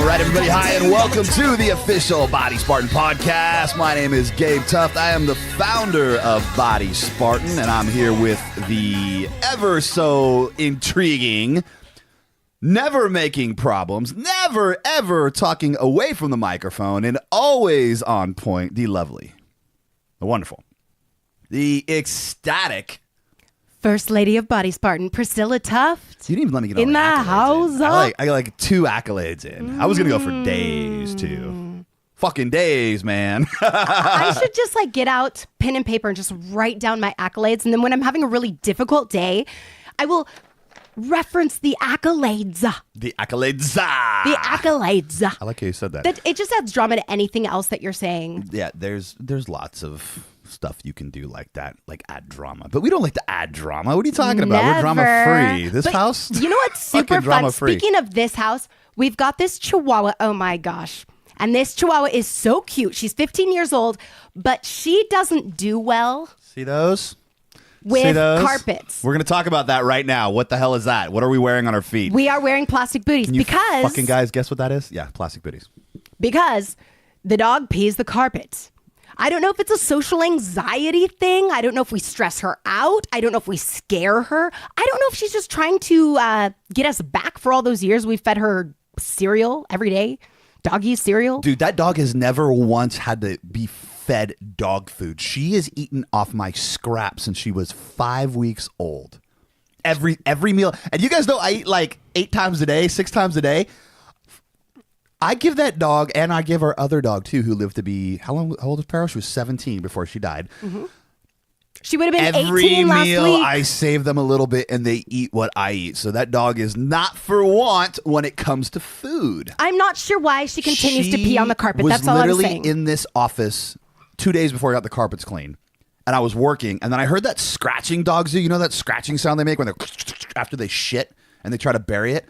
right, everybody. Hi, and welcome to the official Body Spartan podcast. My name is Gabe Tuft. I am the founder of Body Spartan, and I'm here with the ever so intriguing, never making problems, never ever talking away from the microphone, and always on point, the lovely, the wonderful, the ecstatic First Lady of Body Spartan, Priscilla Tuft. You didn't even let me get all in the house. I got like 2 accolades in. I was gonna go for days too. Fucking days, man. I should just like get out pen and paper and just write down my accolades, and then when I'm having a really difficult day, I will reference the accolades. The accolades. The accolades. I like how you said that. It just adds drama to anything else that you're saying. Yeah, there's lots of stuff you can do like that, like add drama. But we don't like to add drama. What are you talking about? We're drama free. This house? You know what's super fun? Speaking of this house, we've got this Chihuahua. Oh my gosh. And this Chihuahua is so cute. She's 15 years old, but she doesn't do well. See those? With carpets. We're going to talk about that right now. What the hell is that? What are we wearing on our feet? We are wearing plastic booties. Can you because fucking guys guess what that is? Yeah, plastic booties. Because the dog pees the carpet. I don't know if it's a social anxiety thing. I don't know if we stress her out. I don't know if we scare her. I don't know if she's just trying to get us back for all those years we fed her cereal every day. Doggy cereal. Dude, that dog has never once had to be fed dog food. She has eaten off my scraps since she was 5 weeks old. Every meal. And you guys know I eat like 8 times a day, 6 times a day. I give that dog, and I give our other dog too, who lived to be, how old was Peril? She was 17 before she died. Mm-hmm. She would have been Every 18 last meal, week. I save them a little bit, and they eat what I eat. So that dog is not for want when it comes to food. I'm not sure why she continues to pee on the carpet. That's all I'm saying. Was literally in this office 2 days before I got the carpets clean, and I was working, and then I heard that scratching dogs do. You know that scratching sound they make when they're after they shit and they try to bury it?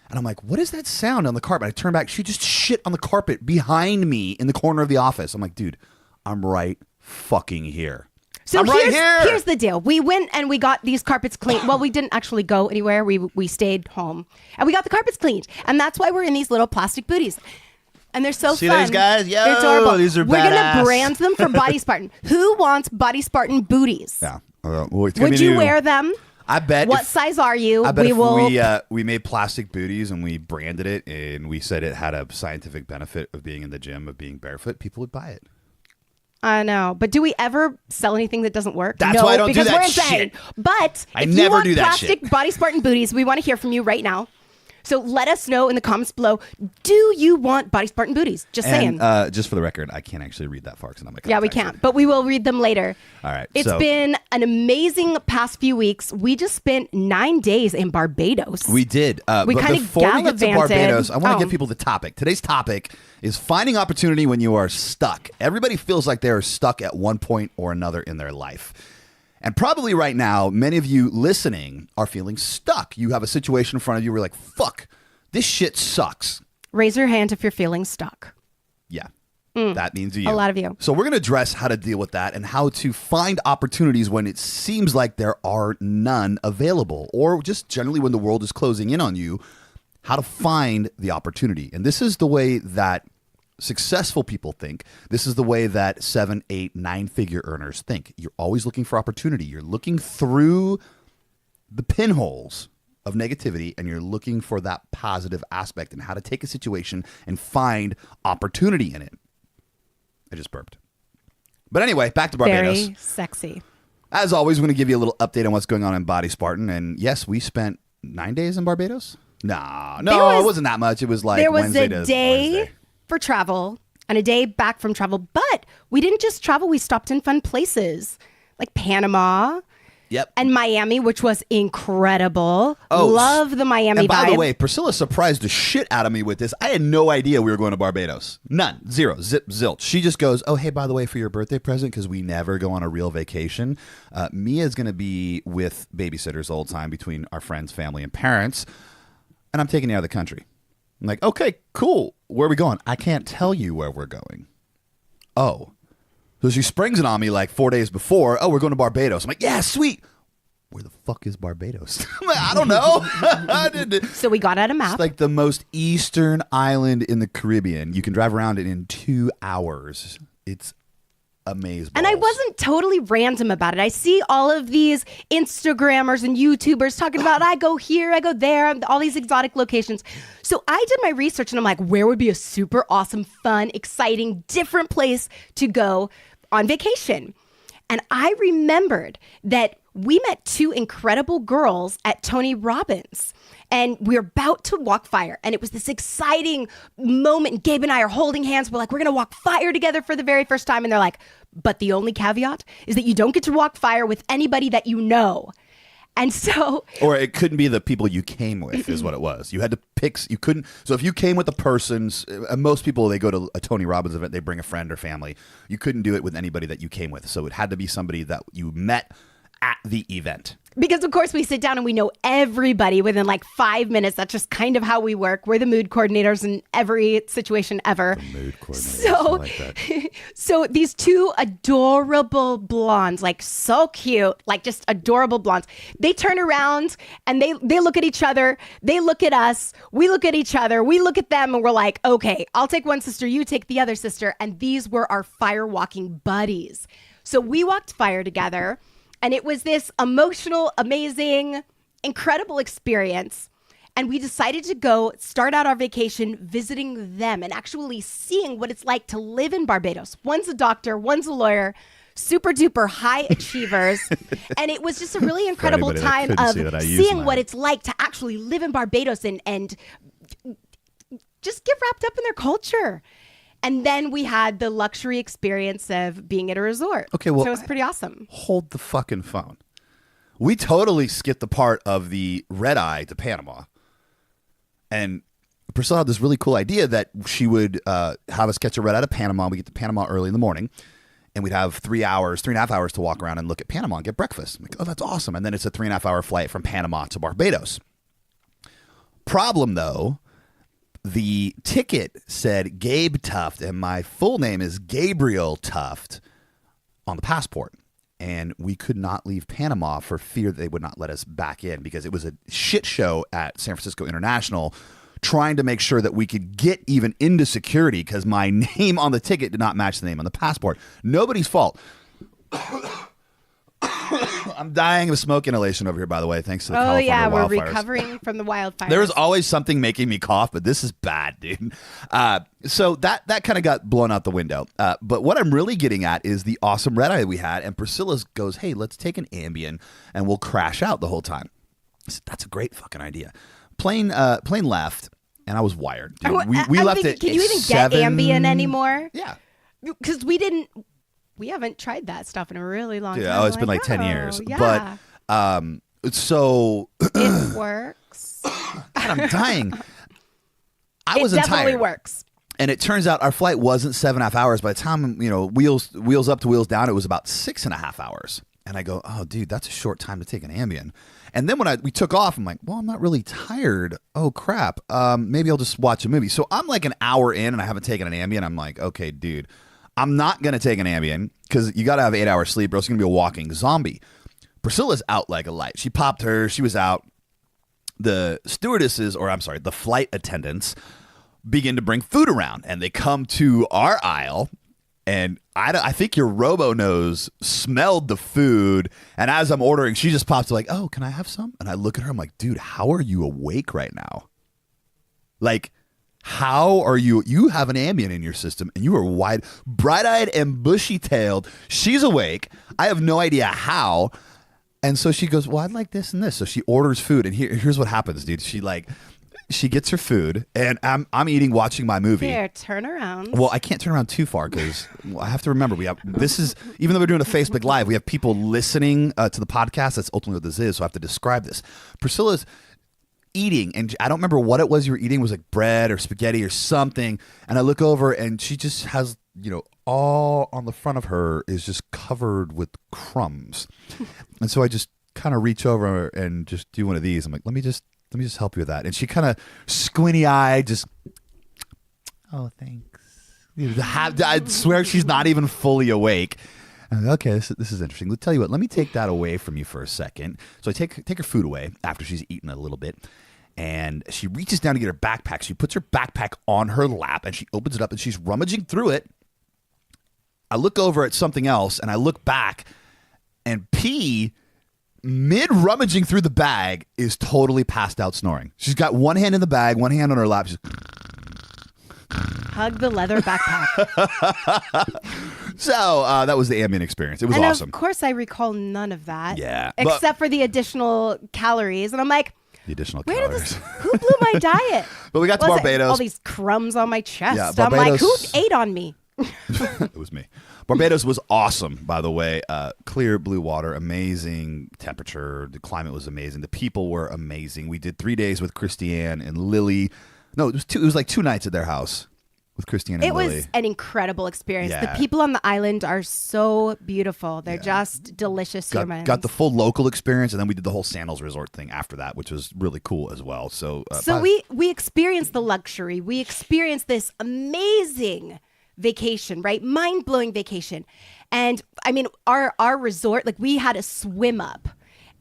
And I'm like, what is that sound on the carpet? I turn back. She just shit on the carpet behind me in the corner of the office. I'm like, dude, I'm right fucking here. So I'm right here. Here's the deal. We went and we got these carpets cleaned. Well, we didn't actually go anywhere. We stayed home. And we got the carpets cleaned. And that's why we're in these little plastic booties. And they're so See fun. these guys? Yo, they're adorable. these are We're badass. going to brand them for Body Spartan. Who wants Body Spartan booties? Yeah. Would you wear them? I bet. What size are you? I bet we made plastic booties and we branded it and we said it had a scientific benefit of being in the gym, of being barefoot, people would buy it. I know. But do we ever sell anything that doesn't work? That's no, why I don't do because that we're insane. shit. But I if never you want do that plastic shit. Body Spartan booties, we want to hear from you right now. So let us know in the comments below. Do you want Body Spartan booties? Just saying. Just for the record, I can't actually read that far because I'm a Yeah, we can't, but we will read them later. All right. It's been an amazing past few weeks. We just spent 9 days in Barbados. We did. We but kind of before we get to Barbados, I want to Oh. give people the topic. Today's topic is finding opportunity when you are stuck. Everybody feels like they are stuck at one point or another in their life. And probably right now, many of you listening are feeling stuck. You have a situation in front of you where you're like, fuck, this shit sucks. Raise your hand if you're feeling stuck. Yeah. That means you. A lot of you. So we're going to address how to deal with that and how to find opportunities when it seems like there are none available, or just generally when the world is closing in on you, how to find the opportunity. And this is the way that successful people think. This is the way that 7, 8, 9-figure earners think. You're always looking for opportunity. You're looking through the pinholes of negativity, and you're looking for that positive aspect and how to take a situation and find opportunity in it. I just burped. But anyway, back to Barbados. Very sexy. As always, we're going to give you a little update on what's going on in Body Spartan. And yes, we spent 9 days in Barbados. No, it wasn't that much. It was like Wednesday to Wednesday. For travel and a day back from travel. But we didn't just travel. We stopped in fun places like Panama. Yep. And Miami, which was incredible. Love the Miami And by vibe. the way, Priscilla surprised the shit out of me with this. I had no idea we were going to Barbados. None. Zero. Zip. Zilch. She just goes, oh, hey, by the way, for your birthday present, because we never go on a real vacation, Mia's going to be with babysitters the whole time between our friends, family, and parents, and I'm taking you out of the country. I'm like, okay, cool. Where are we going? I can't tell you where we're going. Oh. So she springs it on me like 4 days before. Oh, we're going to Barbados. I'm like, yeah, sweet. where the fuck is Barbados? I'm like, I don't know. So we got out a map. It's like the most eastern island in the Caribbean. You can drive around it in 2 hours. It's amazing. And I wasn't totally random about it. I see all of these Instagrammers and YouTubers talking about, I go here, I go there, all these exotic locations. So I did my research and I'm like, where would be a super awesome, fun, exciting, different place to go on vacation? And I remembered that we met 2 incredible girls at Tony Robbins. And we were about to walk fire. And it was this exciting moment. And Gabe and I are holding hands. We're like, we're going to walk fire together for the very first time. And they're like, but the only caveat is that you don't get to walk fire with anybody that you know. And so... Or it couldn't be the people you came with is what it was. You had to pick... You couldn't... So if you came with the persons... most people, they go to a Tony Robbins event, they bring a friend or family. You couldn't do it with anybody that you came with. So it had to be somebody that you met at the event. Because, of course, we sit down and we know everybody within like 5 minutes. That's just kind of how we work. We're the mood coordinators in every situation ever. The mood coordinators. So, I like that. So these 2 adorable blondes, like so cute, like just adorable blondes, they turn around and they look at each other. They look at us. We look at each other. We look at them and we're like, okay, I'll take one sister. You take the other sister. And these were our fire walking buddies. So we walked fire together. And it was this emotional, amazing, incredible experience. And we decided to go start out our vacation visiting them and actually seeing what it's like to live in Barbados. One's a doctor, one's a lawyer, super duper high achievers. And it was just a really incredible time of seeing what it's like to actually live in Barbados and just get wrapped up in their culture. And then we had the luxury experience of being at a resort. Okay, well, so it was pretty awesome. Hold the fucking phone. We totally skipped the part of the red eye to Panama. And Priscilla had this really cool idea that she would have us catch a red eye to Panama. We get to Panama early in the morning. And we'd have 3.5 hours to walk around and look at Panama and get breakfast. I'm like, oh, that's awesome. And then it's a 3.5 hour flight from Panama to Barbados. Problem, though, the ticket said Gabe Tuft, and my full name is Gabriel Tuft on the passport. And we could not leave Panama for fear that they would not let us back in because it was a shit show at San Francisco International trying to make sure that we could get even into security because my name on the ticket did not match the name on the passport. Nobody's fault. I'm dying of smoke inhalation over here, by the way, thanks to the California wildfires. Oh, yeah, we're recovering from the wildfires. There's always something making me cough, but this is bad, dude. So that kind of got blown out the window. But what I'm really getting at is the awesome red eye we had, and Priscilla goes, hey, let's take an Ambien, and we'll crash out the whole time. I said, that's a great fucking idea. Plane left, and I was wired. Dude. We left it. Can you even get Ambien anymore? Yeah. Because we haven't tried that stuff in a really long time. Yeah, it's been like 10 years. Yeah. But so it works. God, I'm dying. I it wasn't definitely tired. works. And it turns out our flight wasn't 7.5 hours. By the time, wheels up to wheels down, it was about 6.5 hours. And I go, oh, dude, that's a short time to take an Ambien. And then when we took off, I'm like, well, I'm not really tired. Oh, crap. Maybe I'll just watch a movie. So I'm like an hour in and I haven't taken an Ambien. I'm like, okay, dude, I'm not going to take an Ambien because you got to have 8 hours sleep or else you're going to be a walking zombie. Priscilla's out like a light. She popped her. She was out. The the flight attendants begin to bring food around and they come to our aisle. And I think your robo-nose smelled the food. And as I'm ordering, she just pops like, oh, can I have some? And I look at her. I'm like, dude, how are you awake right now? Like, how are you? You have an Ambien in your system and you are bright-eyed and bushy-tailed. She's awake. I have no idea how. And so she goes, well, I'd like this and this. So she orders food. And here's what happens, dude. She gets her food, and I'm eating, watching my movie. Here, turn around. Well, I can't turn around too far because I have to remember this is, even though we're doing a Facebook Live, we have people listening to the podcast. That's ultimately what this is, so I have to describe this. Priscilla's eating, and I don't remember what it was you were eating. It was like bread or spaghetti or something, and I look over, and she just has, all on the front of her is just covered with crumbs. And so I just kind of reach over and just do one of these. I'm like, let me just help you with that. And she kind of squinty-eyed, just, oh, thanks. I swear she's not even fully awake. Okay, this is interesting. Let's tell you what. Let me take that away from you for a second. So I take her food away after she's eaten a little bit, and she reaches down to get her backpack. She puts her backpack on her lap, and she opens it up, and she's rummaging through it. I look over at something else, and I look back, and P, mid rummaging through the bag, is totally passed out snoring. She's got one hand in the bag, one hand on her lap. She's Hug the leather backpack. So that was the Ambien experience. It was and awesome. Of course, I recall none of that. Yeah, Except for the additional calories. And I'm like, the additional where did calories. who blew my diet? But we got to Was it Barbados. all these crumbs on my chest. Yeah, I'm like, who Barbados- ate on me? It was me. Barbados was awesome, by the way. Clear blue water, amazing temperature. The climate was amazing. The people were amazing. We did 3 days with Christiane and Lily. No, it was two. It was like 2 nights at their house with Christiane and It Lily. was an incredible experience. Yeah. The people on the island are so beautiful. They're just delicious humans. Got the full local experience, and then we did the whole Sandals Resort thing after that, which was really cool as well. So, we experienced the luxury. We experienced this amazing vacation, right? Mind-blowing vacation. And I mean, our resort, like we had a swim up.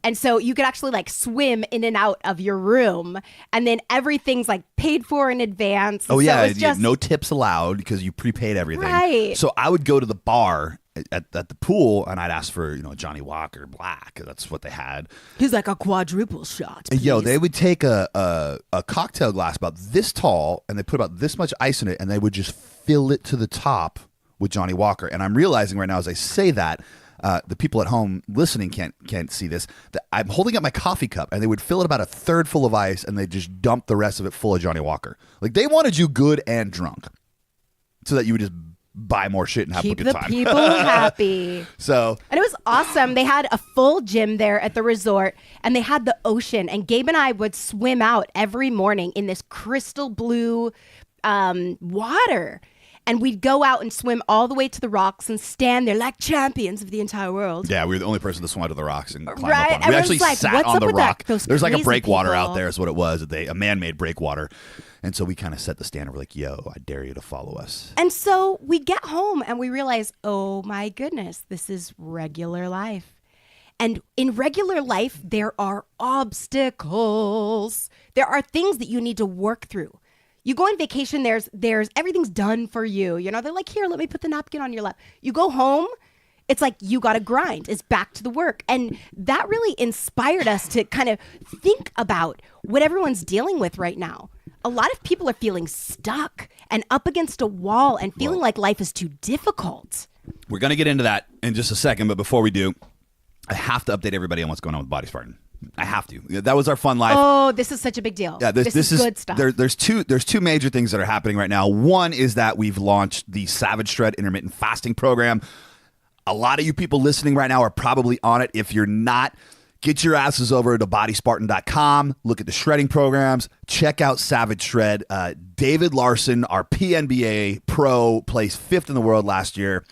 And so you could actually like swim in and out of your room, and then everything's like paid for in advance. Oh so yeah, it's just, no tips allowed because you prepaid everything. Right. So I would go to the bar at the pool, and I'd ask for Johnny Walker Black. That's what they had. he's like a quadruple shot. Yo, please. they would take a cocktail glass about this tall, and they put about this much ice in it, and they would just fill it to the top with Johnny Walker. And I'm realizing right now as I say that, the people at home listening can't see this, that I'm holding up my coffee cup, and they would fill it about a third full of ice, and they just dump the rest of it full of Johnny Walker. Like they wanted you good and drunk, so that you would just buy more shit and have Keep a good the time. people happy. So And it was awesome. They had a full gym there at the resort, and they had the ocean. And Gabe and I would swim out every morning in this crystal blue water. And we'd go out and swim all the way to the rocks and stand there like champions of the entire world. yeah, we were the only person to swim out to the rocks and climb Right? up on them. We Everyone's actually like, sat "What's on up the with that- rock. those There's like a crazy breakwater out people?" there is what it was. A man-made breakwater. And so we kind of set the standard. We're like, yo, I dare you to follow us. And so we get home and we realize, oh my goodness, this is regular life. And in regular life, there are obstacles. There are things that you need to work through. You go on vacation, there's everything's done for you. They're like, here, let me put the napkin on your lap. You go home, it's like you got to grind. It's back to the work. And that really inspired us to kind of think about what everyone's dealing with right now. A lot of people are feeling stuck and up against a wall and feeling like life is too difficult. We're going to get into that in just a second. But before we do, I have to update everybody on what's going on with Body Spartan. I have to. That was our fun life. Oh, this is such a big deal. Yeah, this is good stuff. There's two major things that are happening right now. One is that we've launched the Savage Shred intermittent fasting program. A lot of you people listening right now are probably on it. If you're not, get your asses over to bodyspartan.com. Look at the shredding programs. Check out Savage Shred. David Larson, our PNBA pro, placed 5th in the world last year.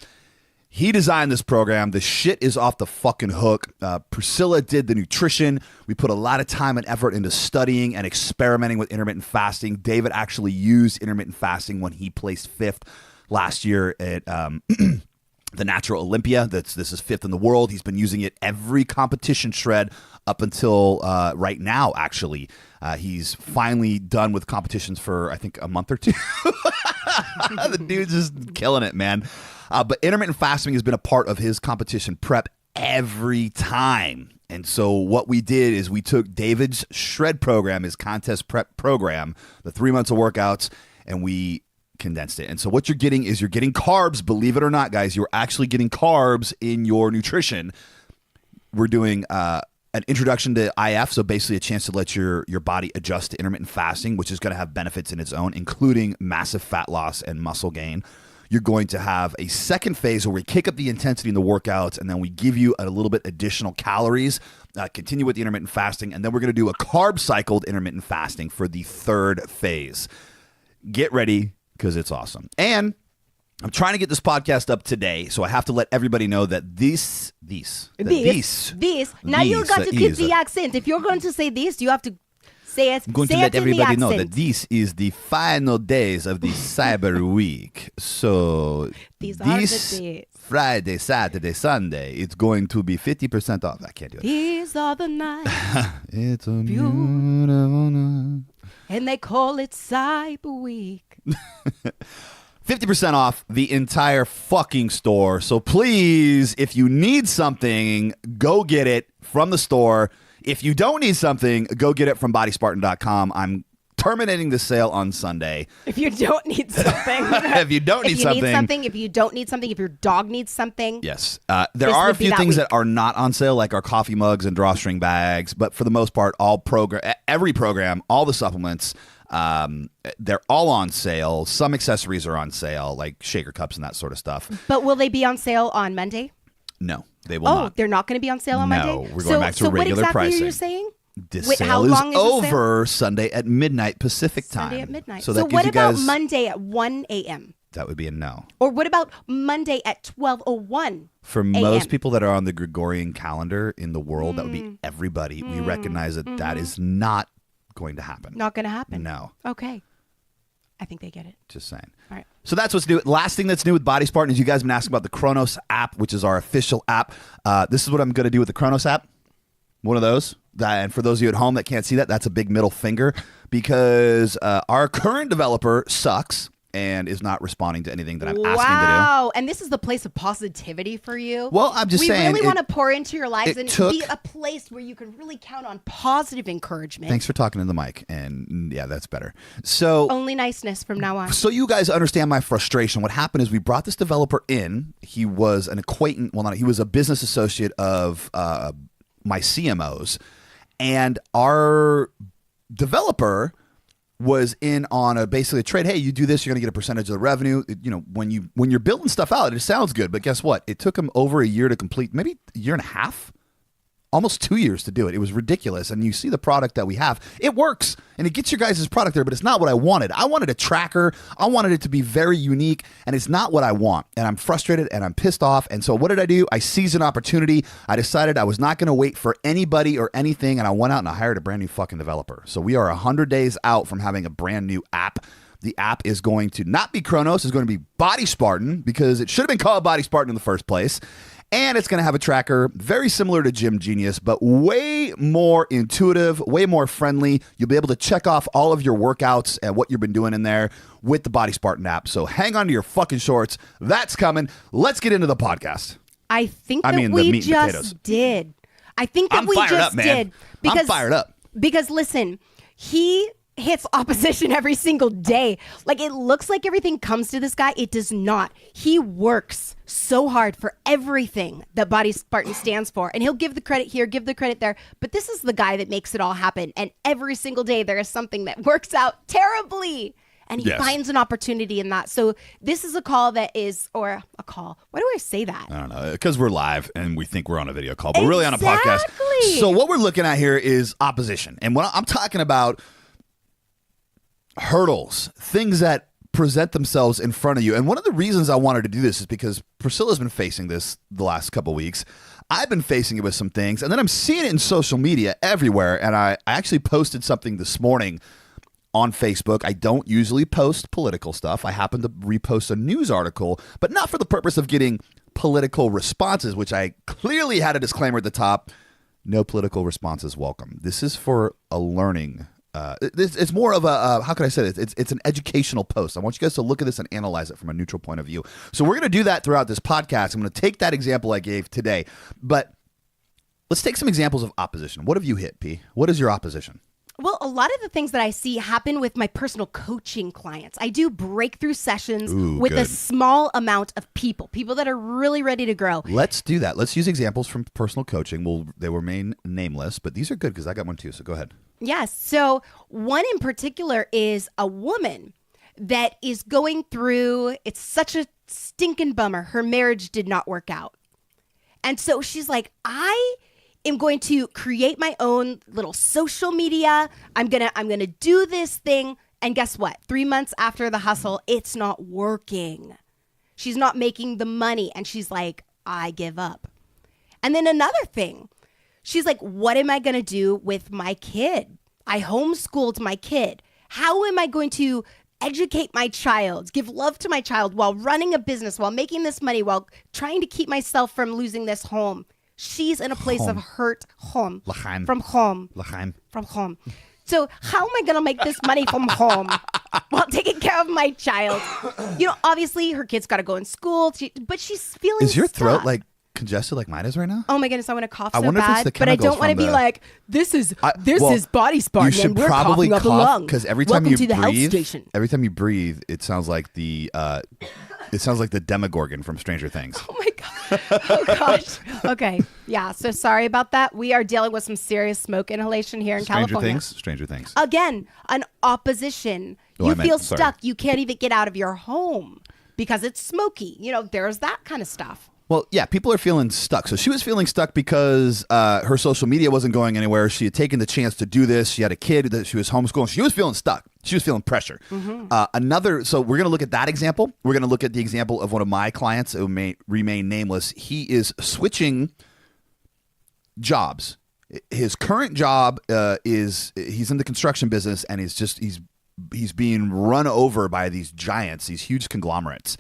He designed this program. The shit is off the fucking hook. Priscilla did the nutrition. We put a lot of time and effort into studying and experimenting with intermittent fasting. David actually used intermittent fasting when he placed 5th last year at the Natural Olympia. This is 5th in the world. He's been using it every competition shred up until right now, actually. He's finally done with competitions for, I think, a month or two. The dude's just killing it, man. But intermittent fasting has been a part of his competition prep every time. And so what we did is we took David's shred program, his contest prep program, the 3 months of workouts, and we condensed it. And so what you're getting is you're getting carbs. Believe it or not, guys, you're actually getting carbs in your nutrition. We're doing an introduction to IF, so basically a chance to let your body adjust to intermittent fasting, which is going to have benefits in its own, including massive fat loss and muscle gain. You're going to have a second phase where we kick up the intensity in the workouts, and then we give you a little bit additional calories, continue with the intermittent fasting, and then we're going to do a carb-cycled intermittent fasting for the third phase. Get ready, because it's awesome. And I'm trying to get this podcast up today, so I have to let everybody know that these. Now you got to keep the accent. If you're going to say this, you have to Say it. I'm going say to let it in the everybody know that accent. this is the final days of the Cyber Week. So These are the this days. Friday, Saturday, Sunday, it's going to be 50% off. I can't do it. These are the nights, It's a beautiful night. and they call it Cyber Week. 50% off the entire fucking store. So please, if you need something, go get it from the store. If you don't need something, go get it from bodyspartan.com. I'm terminating the sale on Sunday. If you don't need something. If you don't need if you something. need something, if you don't need something, if your dog needs something. Yes. There This are a would be few that things week. that are not on sale, like our coffee mugs and drawstring bags. But for the most part, every program, all the supplements, they're all on sale. Some accessories are on sale, like shaker cups and that sort of stuff. But will they be on sale on Monday? No, they will Oh, not. they're not going to be on sale on No, Monday? we're going back to regular what exactly pricing. are you saying? This Wait, sale how is long is the sale? over Sunday at midnight Pacific time. Sunday at midnight. So, So, that gives what you about guys, Monday at 1 a.m.? That would be a no. Or what about Monday at 12:01? For most people that are on the Gregorian calendar in the world, that would be everybody. We recognize that that is not going to happen. Not going to happen. No. Okay. I think they get it. Just saying. All right. So that's what's new. Last thing that's new with Body Spartan is you guys have been asking about the Chronos app, which is our official app. This is what I'm going to do with the Chronos app. One of those. And for those of you at home that can't see that, that's a big middle finger because our current developer sucks and is not responding to anything that I'm asking him to do. Wow. And this is the place of positivity for you. Well, I'm just saying. We really want to pour into your lives it and took- be a place where you can really count on positive encouragement. Thanks for talking to the mic. And yeah, that's better. So. Only niceness from now on. So you guys understand my frustration. What happened is we brought this developer in. He was an acquaintance. Well, not he was a business associate of my CMO's, and our developer was in on basically a trade. Hey, you do this, you're going to get a percentage of the revenue. When you're building stuff out, it sounds good, but guess what? It took him over a year to complete, maybe a year and a half. Almost 2 years to do it. It was ridiculous. And you see the product that we have. It works. And it gets your guys' product there, but it's not what I wanted. I wanted a tracker. I wanted it to be very unique. And it's not what I want. And I'm frustrated and I'm pissed off. And so what did I do? I seized an opportunity. I decided I was not going to wait for anybody or anything. And I went out and I hired a brand new fucking developer. So we are 100 days out from having a brand new app. The app is going to not be Chronos. It's going to be Body Spartan because it should have been called Body Spartan in the first place. And it's going to have a tracker very similar to Gym Genius, but way more intuitive, way more friendly. You'll be able to check off all of your workouts and what you've been doing in there with the Body Spartan app. So hang on to your fucking shorts. That's coming. Let's get into the podcast. I think I that mean, the we meat and potatoes. just did. I think that I'm we fired just up, man. did. I'm fired up. Because listen, he hits opposition every single day. Like, it looks like everything comes to this guy. It does not. He works so hard for everything that Body Spartan stands for. And he'll give the credit here, give the credit there. But this is the guy that makes it all happen. And every single day there is something that works out terribly. And he Yes. finds an opportunity in that. So this is a call that is, or a call. Why do I say that? I don't know, because we're live and we think we're on a video call, but we're really on a podcast. Exactly. So what we're looking at here is opposition. And when I'm talking about hurdles, things that present themselves in front of you. And one of the reasons I wanted to do this is because Priscilla's been facing this the last couple of weeks. I've been facing it with some things, and then I'm seeing it in social media everywhere. And I actually posted something this morning on Facebook. I don't usually post political stuff. I happen to repost a news article, but not for the purpose of getting political responses, which I clearly had a disclaimer at the top. No political responses welcome. This is for a learning. It's more of a, how can I say this? It's an educational post. I want you guys to look at this and analyze it from a neutral point of view. So we're going to do that throughout this podcast. I'm going to take that example I gave today, but let's take some examples of opposition. What have you hit, P? What is your opposition? Well, a lot of the things that I see happen with my personal coaching clients. I do breakthrough sessions with a good. small amount of people that are really ready to grow. Let's do that. Let's use examples from personal coaching. They remain nameless, but these are good because I got one too. So go ahead. Yes. So one in particular is a woman that is going through, it's such a stinking bummer. Her marriage did not work out. And so she's like, I am going to create my own little social media. I'm going to do this thing. And guess what? 3 months after the hustle, it's not working. She's not making the money. And she's like, I give up. And then another thing, she's like, what am I going to do with my kid? I homeschooled my kid. How am I going to educate my child, give love to my child while running a business, while making this money, while trying to keep myself from losing this home? She's in a place of hurt home. L'chaim. From home. L'chaim. From home. So how am I going to make this money from home while taking care of my child? Obviously her kid's got to go in school, but she's feeling Is your throat stuck. like congested like mine is right now? Oh my goodness, I want to cough I so wonder if it's bad, the but I chemicals don't want to from be the- like, this is Body Spartan, You should and we're probably coughing up a cough lung. because every time Welcome you to the health breathe, station. every time you breathe, it sounds like the Demogorgon from Stranger Things. Oh my god! Oh gosh. Okay. Yeah. So sorry about that. We are dealing with some serious smoke inhalation here in California. Stranger Things. Again, an opposition. Oh, You I meant- feel sorry. stuck. You can't even get out of your home because it's smoky. There's that kind of stuff. Well, yeah, people are feeling stuck. So she was feeling stuck because her social media wasn't going anywhere. She had taken the chance to do this. She had a kid that she was homeschooling. She was feeling stuck. She was feeling pressure. So we're going to look at that example. We're going to look at the example of one of my clients who may remain nameless. He is switching jobs. His current job is he's in the construction business, and he's being run over by these giants, these huge conglomerates.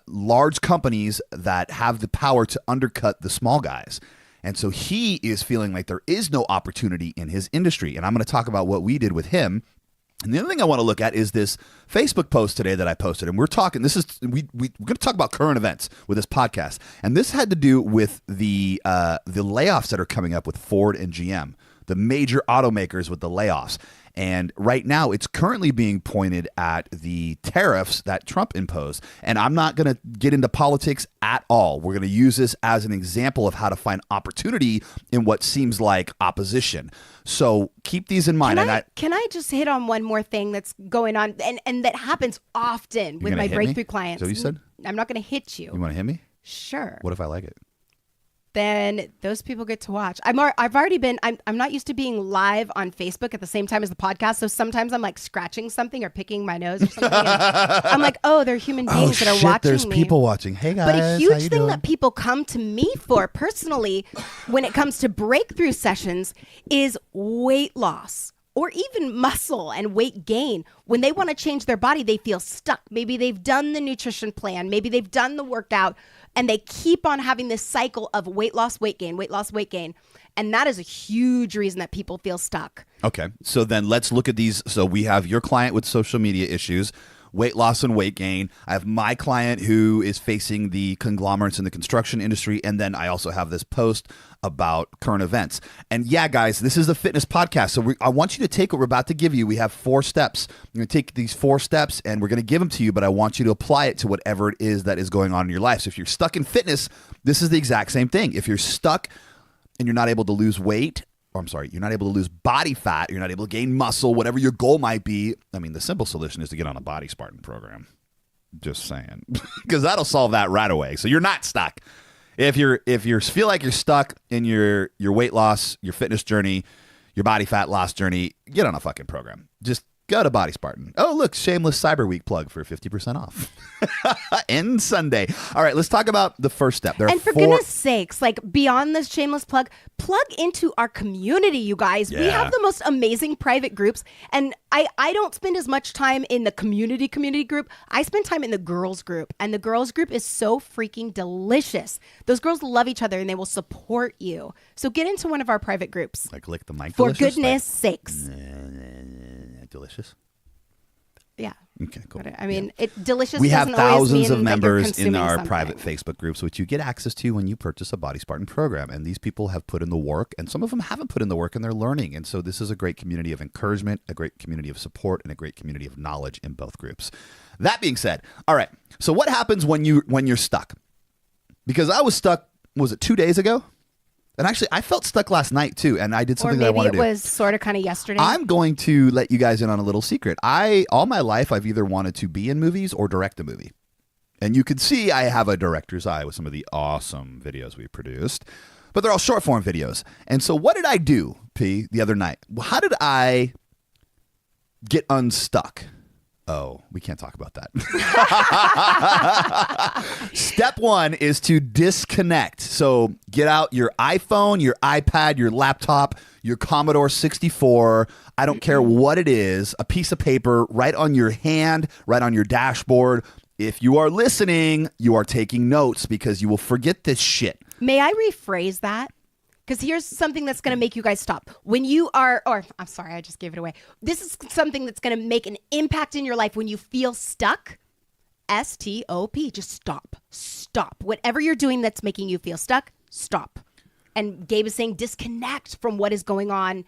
Large companies that have the power to undercut the small guys. And so he is feeling like there is no opportunity in his industry. And I'm going to talk about what we did with him. And the other thing I want to look at is this Facebook post today that I posted. And we're talking, we're going to talk about current events with this podcast. And this had to do with the layoffs that are coming up with Ford and GM, the major automakers with the layoffs. And right now, it's currently being pointed at the tariffs that Trump imposed. And I'm not going to get into politics at all. We're going to use this as an example of how to find opportunity in what seems like opposition. So keep these in mind. Can I just hit on one more thing that's going on and that happens often with gonna my hit me? breakthrough clients? Is that what you said? I'm not going to hit you. You want to hit me? Sure. What if I like it? Then those people get to watch. I'm not used to being live on Facebook at the same time as the podcast. So sometimes I'm like scratching something or picking my nose or something. and I'm like, oh, they're human beings that are watching There's me. people watching. Hey guys, But a how huge you thing doing? that people come to me for personally when it comes to breakthrough sessions is weight loss or even muscle and weight gain. When they want to change their body, they feel stuck. Maybe they've done the nutrition plan. Maybe they've done the workout and they keep on having this cycle of weight loss, weight gain, weight loss, weight gain. And that is a huge reason that people feel stuck. Okay, so then let's look at these. So we have your client with social media issues, weight loss and weight gain. I have my client who is facing the conglomerates in the construction industry. And then I also have this post about current events. And yeah, guys, this is the fitness podcast. So I want you to take what we're about to give you. We have 4 steps. You're going to take these 4 steps and we're going to give them to you, but I want you to apply it to whatever it is that is going on in your life. So if you're stuck in fitness, this is the exact same thing. If you're stuck and you're not able to lose weight, you're not able to lose body fat, you're not able to gain muscle, whatever your goal might be, I mean, the simple solution is to get on a Body Spartan program. Just saying. Because that'll solve that right away. So you're not stuck. If you feel like you're stuck in your weight loss, your fitness journey, your body fat loss journey, get on a fucking program. Just go to Body Spartan. Oh, look, shameless Cyber Week plug for 50% off. End Sunday. All right, let's talk about the first step. There are And for 4 goodness sakes, like beyond this shameless plug into our community, you guys. We Yeah. have the most amazing private groups. And I don't spend as much time in the community group. I spend time in the girls group. And the girls group is so freaking delicious. Those girls love each other and they will support you. So get into one of our private groups. like lick the mic. For delicious? goodness sakes. Like, delicious. Yeah. Okay, cool. But, I mean, delicious We have doesn't always thousands mean of that you're members in consuming our something. private Facebook groups, which you get access to when you purchase a Body Spartan program. And these people have put in the work, and some of them haven't put in the work, and they're learning. And so this is a great community of encouragement, a great community of support, and a great community of knowledge in both groups. That being said, all right. So what happens when you're stuck? Because I was stuck, was it 2 days ago? And actually, I felt stuck last night too, and I did Or something that I maybe wanted it to do. was sort of kind of yesterday. I'm going to let you guys in on a little secret. All my life, I've either wanted to be in movies or direct a movie. And you can see I have a director's eye with some of the awesome videos we produced, but they're all short form videos. And so what did I do, P, the other night? Well, how did I get unstuck? Oh, we can't talk about that. Step 1 is to disconnect. So get out your iPhone, your iPad, your laptop, your Commodore 64, I don't care what it is, a piece of paper right on your hand, right on your dashboard. If you are listening, you are taking notes because you will forget this shit. May I rephrase that? Because here's something that's going to make you guys stop. When you are, or I'm sorry, I just gave it away. This is something that's going to make an impact in your life when you feel stuck. S-T-O-P. Just stop. Stop. Whatever you're doing that's making you feel stuck, stop. And Gabe is saying disconnect from what is going on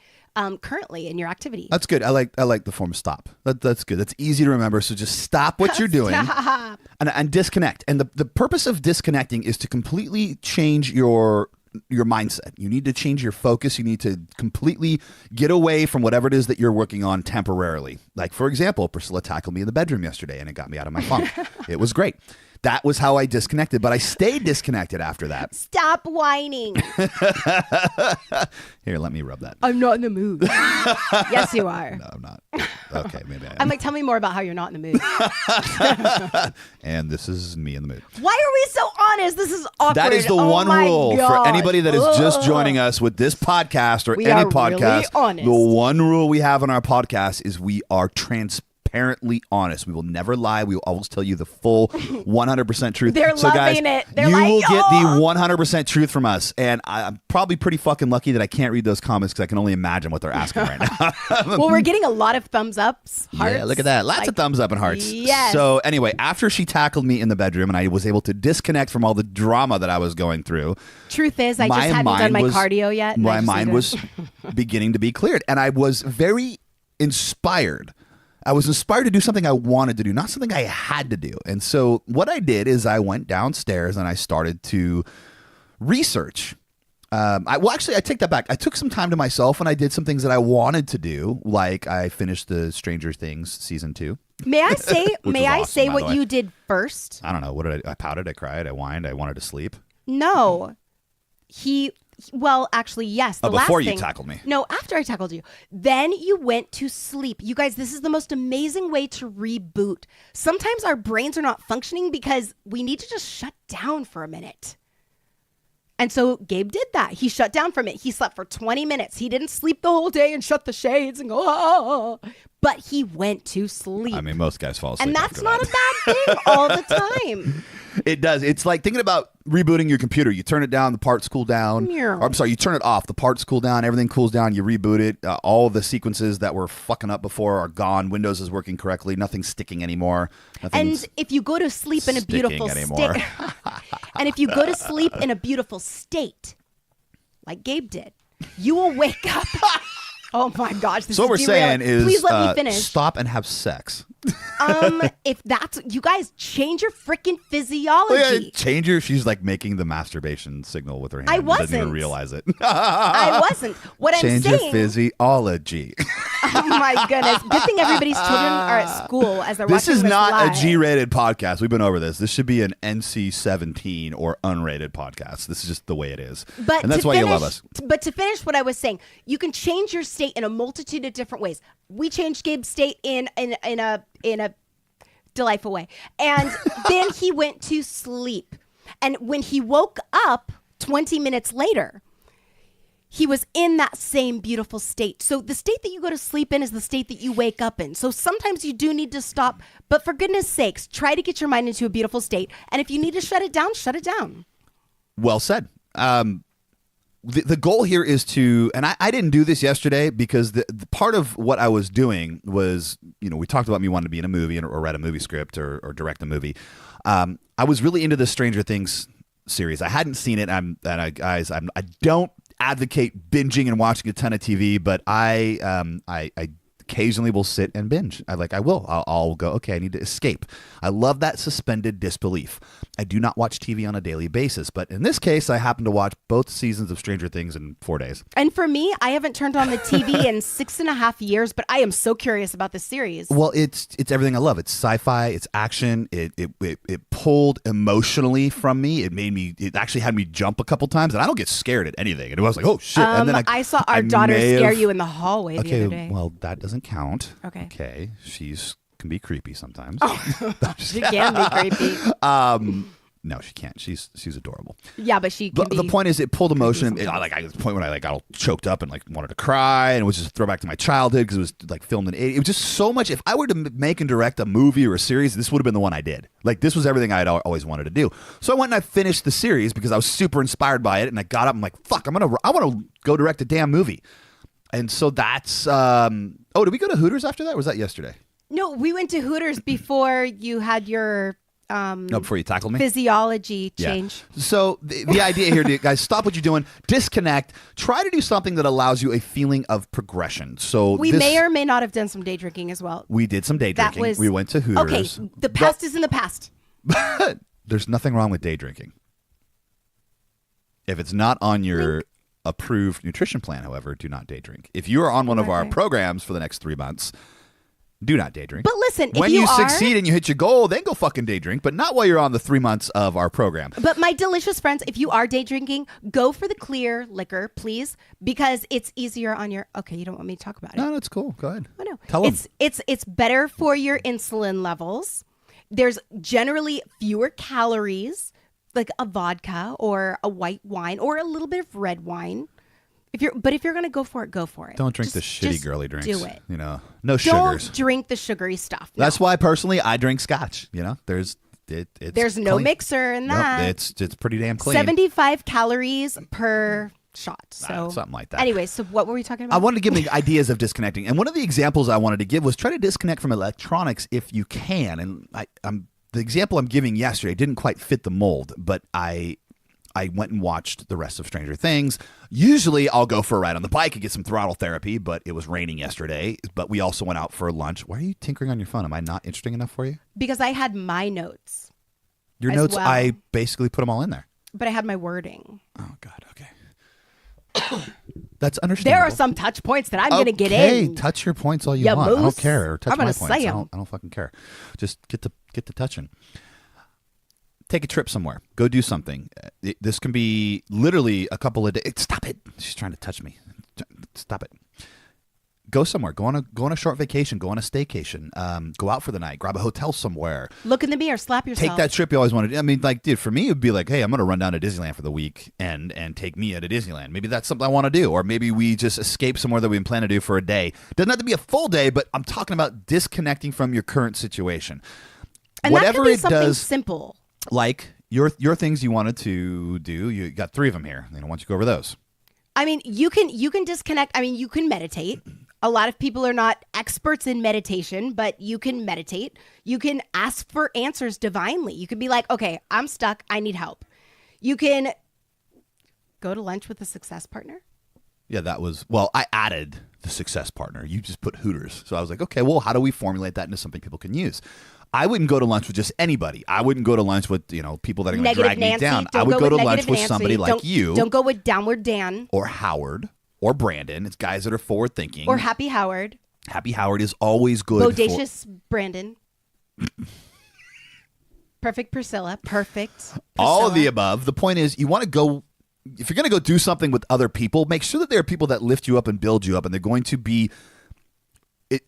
currently in your activity. That's good. I like the form stop. That's good. That's easy to remember. So just stop what you're doing and disconnect. And the purpose of disconnecting is to completely change your mindset. You need to change your focus. You need to completely get away from whatever it is that you're working on temporarily. Like, for example, Priscilla tackled me in the bedroom yesterday and it got me out of my funk. It was great. That was how I disconnected, but I stayed disconnected after that. Stop whining. Here, let me rub that. I'm not in the mood. Yes, you are. No, I'm not. Okay, maybe I am. I'm like, tell me more about how you're not in the mood. And this is me in the mood. Why are we so honest? This is awkward. That is the one rule for anybody that is just joining us with this podcast or any podcast. Really honest. The one rule we have on our podcast is we are transparently honest. We will never lie. We will always tell you the full 100% truth. They're so loving guys, it. They're you like, will get the 100% truth from us. And I'm probably pretty fucking lucky that I can't read those comments because I can only imagine what they're asking right now. Well, we're getting a lot of thumbs ups, hearts. Yeah, look at that. Lots of thumbs up and hearts. Yes. So anyway, after she tackled me in the bedroom and I was able to disconnect from all the drama that I was going through. Truth is, I just hadn't done my cardio yet. My mind was beginning to be cleared. And I was very inspired. I was inspired to do something I wanted to do, not something I had to do. And so what I did is I went downstairs and I started to research. Actually, I take that back. I took some time to myself and I did some things that I wanted to do, like I finished the Stranger Things season 2. May I say? May I awesome, say by the what way. you did first? I don't know. What did I pouted, I cried, I whined, I wanted to sleep. No, well, actually, yes. The last before you thing, tackled me. No, after I tackled you. Then you went to sleep. You guys, this is the most amazing way to reboot. Sometimes our brains are not functioning because we need to just shut down for a minute. And so Gabe did that. He shut down for a minute. He slept for 20 minutes. He didn't sleep the whole day and shut the shades and go, oh. But he went to sleep. I mean, most guys fall asleep. And that's after not that. a bad thing all the time. It does. It's like thinking about rebooting your computer. You turn it down, the parts cool down. Or, I'm sorry, you turn it off, the parts cool down, everything cools down, you reboot it. All the sequences that were fucking up before are gone. Windows is working correctly. Nothing's sticking anymore. And if you go to sleep in a beautiful state, and if you go to sleep in a beautiful state, like Gabe did, you will wake up. Oh my gosh! So what we're saying is, please let me finish. Stop and have sex. If that's you guys, change your freaking physiology. Change your. She's like making the masturbation signal with her hand. I wasn't. Doesn't even realize it. I wasn't. What I'm saying. Change your physiology. Oh my goodness! Good thing everybody's children are at school as they're This watching is not live. a G-rated podcast. We've been over this. This should be an NC-17 or unrated podcast. This is just the way it is. But and that's why you love us. But to finish what I was saying, you can change your state in a multitude of different ways. We changed Gabe's state in a delightful way, and then he went to sleep. And when he woke up 20 minutes later, he was in that same beautiful state. So the state that you go to sleep in is the state that you wake up in. So sometimes you do need to stop, but for goodness sakes, try to get your mind into a beautiful state. And if you need to shut it down, shut it down. Well said. The goal here is to, and I didn't do this yesterday because the part of what I was doing was, we talked about me wanting to be in a movie or read a movie script or direct a movie. I was really into the Stranger Things series. I hadn't seen it. I don't advocate binging and watching a ton of TV, but I occasionally will sit and binge. I'll go, okay, I need to escape. I love that suspended disbelief. I do not watch TV on a daily basis, but in this case, I happen to watch both seasons of Stranger Things in 4 days. And for me, I haven't turned on the TV in 6.5 years, but I am so curious about this series. Well, it's everything I love. It's sci-fi, it's action. It pulled emotionally from me. It actually had me jump a couple times, and I don't get scared at anything. And I was like, oh shit. And then I saw our daughter scare you in the hallway the other day. Well, that doesn't count. Okay. She's can be creepy sometimes. She can be creepy. No, she can't. She's adorable. Yeah, but she can The point is, it pulled emotion. I got to the point when I got all choked up and like wanted to cry, and it was just a throwback to my childhood because it was like filmed in. It was just so much. If I were to make and direct a movie or a series, this would have been the one I did. Like this was everything I had always wanted to do. So I went and I finished the series because I was super inspired by it, and I got up and I'm like, fuck, I want to go direct a damn movie. And so that's. Oh, did we go to Hooters after that? Or was that yesterday? No, we went to Hooters before you had your. No, before you tackled me? Physiology change. Yeah. So the idea here, guys, stop what you're doing, disconnect, try to do something that allows you a feeling of progression. So we may or may not have done some day drinking as well. We did some day drinking. We went to Hooters. Okay, the past is in the past. There's nothing wrong with day drinking. If it's not on your approved nutrition plan, however, do not day drink. If you are on one of our programs for the next 3 months, do not day drink. But listen, when you succeed and you hit your goal, then go fucking day drink, but not while you're on the 3 months of our program. But my delicious friends, if you are day drinking, go for the clear liquor, please, because it's easier on your. Okay, you don't want me to talk about it. No, that's cool. Go ahead. Oh, no. Tell them. It's better for your insulin levels. There's generally fewer calories, like a vodka or a white wine or a little bit of red wine. If you're going to go for it, go for it. Don't drink the shitty girly drinks. Do it. You know, no sugars. Don't drink the sugary stuff. No. That's why personally I drink scotch. You know, there's no mixer in that. Nope, it's pretty damn clean. 75 calories per shot. So something like that. Anyway, so what were we talking about? I wanted to give me ideas of disconnecting, and one of the examples I wanted to give was try to disconnect from electronics if you can. And the example I'm giving yesterday didn't quite fit the mold, but I went and watched the rest of Stranger Things. Usually I'll go for a ride on the bike and get some throttle therapy, but it was raining yesterday. But we also went out for lunch. Why are you tinkering on your phone? Am I not interesting enough for you? Because I had my notes. Your notes, well. I basically put them all in there. But I had my wording. Oh, God. Okay. That's understandable. There are some touch points that I'm going to get in. Okay, touch your points all you want. Moose. I don't care. Or touch my points. I don't fucking care. Just get the touching. Take a trip somewhere. Go do something. This can be literally a couple of days. Stop it. She's trying to touch me. Stop it. Go somewhere. Go on a short vacation. Go on a staycation. Go out for the night. Grab a hotel somewhere. Look in the mirror. Slap yourself. Take that trip you always wanted. I mean, like, dude, for me, it would be like, hey, I'm going to run down to Disneyland for the week and take Mia to Disneyland. Maybe that's something I want to do. Or maybe we just escape somewhere that we've been planning to do for a day. Doesn't have to be a full day, but I'm talking about disconnecting from your current situation. And whatever that can be something simple. Like your things you wanted to do, you got 3 of them here. Why don't you go over those? I mean, you can disconnect. I mean, you can meditate. A lot of people are not experts in meditation, but you can meditate. You can ask for answers divinely. You can be like, okay, I'm stuck. I need help. You can go to lunch with a success partner. Yeah, I added the success partner. You just put Hooters. So I was like, okay, well, how do we formulate that into something people can use? I wouldn't go to lunch with just anybody. I wouldn't go to lunch with, people that are going to drag me down. I would go to lunch with somebody like you. Don't go with Downward Dan. Or Howard. Or Brandon. It's guys that are forward thinking. Or Happy Howard. Happy Howard is always good. Bodacious Brandon. Perfect Priscilla. Perfect Priscilla. All of the above. The point is, you want to go, if you're going to go do something with other people, make sure that there are people that lift you up and build you up, and they're going to be,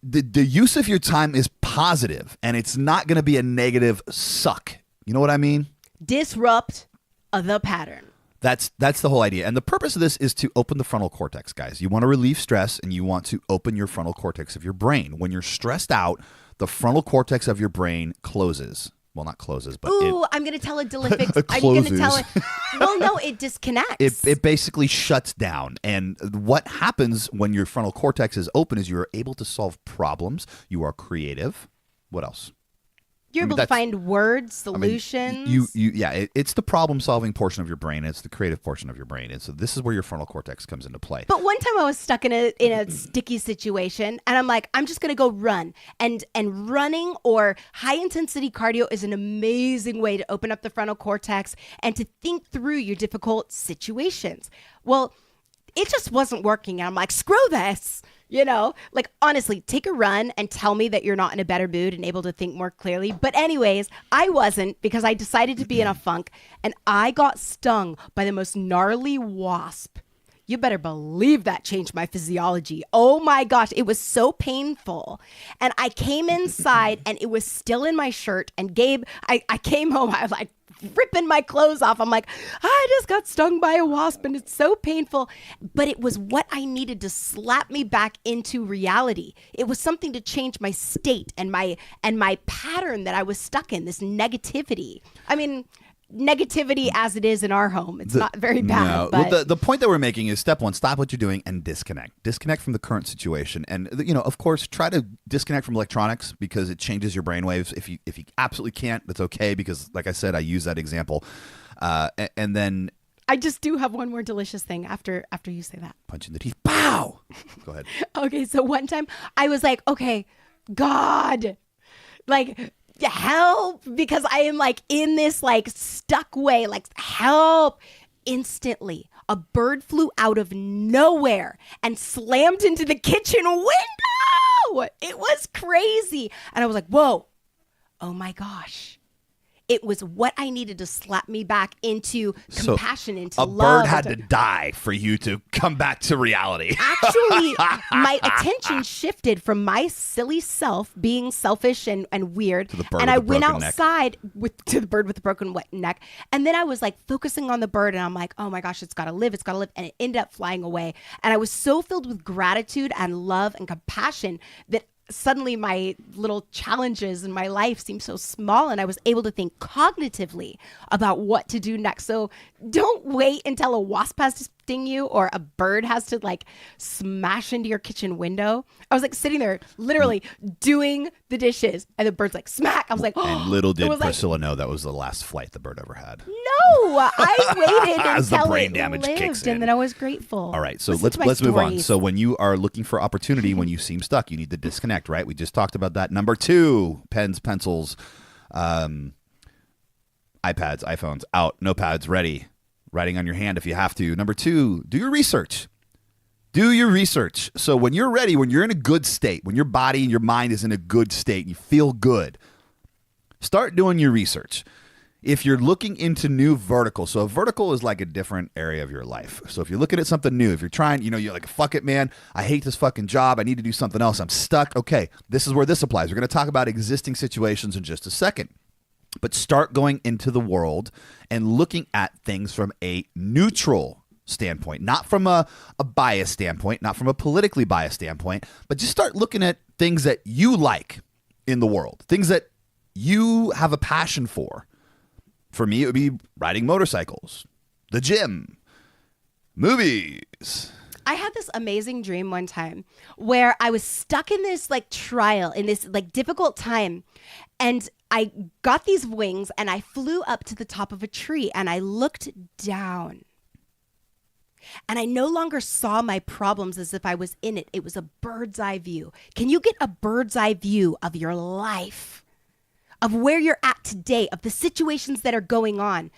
the use of your time is positive, and it's not going to be a negative suck. You know what I mean? Disrupt the pattern. That's the whole idea. And the purpose of this is to open the frontal cortex, guys. You want to relieve stress, and you want to open your frontal cortex of your brain. When you're stressed out, the frontal cortex of your brain closes. Well, not closes, but I'm going to tell a delicious. Are you going to tell it? Well, no, it disconnects. It basically shuts down. And what happens when your frontal cortex is open is you're able to solve problems. You are creative. What else? You're able to find words, solutions. It's the problem-solving portion of your brain. It's the creative portion of your brain. And so this is where your frontal cortex comes into play. But one time I was stuck in a sticky situation, and I'm like, I'm just going to go run. And running or high-intensity cardio is an amazing way to open up the frontal cortex and to think through your difficult situations. Well, it just wasn't working. And I'm like, screw this. Honestly, take a run and tell me that you're not in a better mood and able to think more clearly. But anyways, I wasn't, because I decided to be in a funk, and I got stung by the most gnarly wasp. You better believe that changed my physiology. Oh my gosh, it was so painful. And I came inside and it was still in my shirt. And Gabe, I came home, I was like, ripping my clothes off. I'm like, I just got stung by a wasp and it's so painful. But it was what I needed to slap me back into reality. It was something to change my state and my pattern that I was stuck in, this negativity. I mean, negativity as it is in our home. It's not very bad. No. But Well, the point that we're making is step one, stop what you're doing and disconnect. Disconnect from the current situation. And, of course, try to disconnect from electronics because it changes your brainwaves. If you absolutely can't, that's okay because, like I said, I use that example. And then I just do have one more delicious thing after you say that. punch in the teeth. Pow! Go ahead. Okay, so one time I was like, okay, God, like, help, because I am like in this like stuck way, like help. Instantly, a bird flew out of nowhere and slammed into the kitchen window. It was crazy. And I was like, whoa, oh my gosh. It was what I needed to slap me back into compassion, into a love. bird had to die for you to come back to reality. Actually, my attention shifted from my silly self being selfish and weird. To the bird and with I the went broken neck. outside to the bird with the broken neck. And then I was like focusing on the bird and I'm like, oh my gosh, it's got to live. It's got to live. And it ended up flying away. And I was so filled with gratitude and love and compassion that suddenly my little challenges in my life seemed so small and I was able to think cognitively about what to do next. So don't wait until a wasp has to sting you or a bird has to like smash into your kitchen window. I was like sitting there literally doing the dishes and the bird's like smack. I was like, And little did It was like, Priscilla know that was the last flight the bird ever had. no, I waited As the until brain it damage lived kicks in. and then I was grateful. All right, so Listen to my let's move on. stories. So when you are looking for opportunity, when you seem stuck, you need to disconnect, right? We just talked about that. Number 2, pens, pencils, iPads, iPhones out, notepads ready, writing on your hand if you have to. Number 2, do your research. Do your research. So when you're ready, when you're in a good state, when your body and your mind is in a good state, and you feel good, start doing your research. If you're looking into new verticals, so a vertical is like a different area of your life. So if you're looking at something new, if you're trying, you're like, fuck it, man, I hate this fucking job. I need to do something else. I'm stuck. Okay, this is where this applies. We're going to talk about existing situations in just a second. But start going into the world and looking at things from a neutral standpoint, not from a biased standpoint, not from a politically biased standpoint, but just start looking at things that you like in the world, things that you have a passion for. For me, it would be riding motorcycles, the gym, movies. I had this amazing dream one time where I was stuck in this like trial, in this like difficult time. And I got these wings and I flew up to the top of a tree and I looked down. And I no longer saw my problems as if I was in it. It was a bird's eye view. Can you get a bird's eye view of your life? Of where you're at today, of the situations that are going on?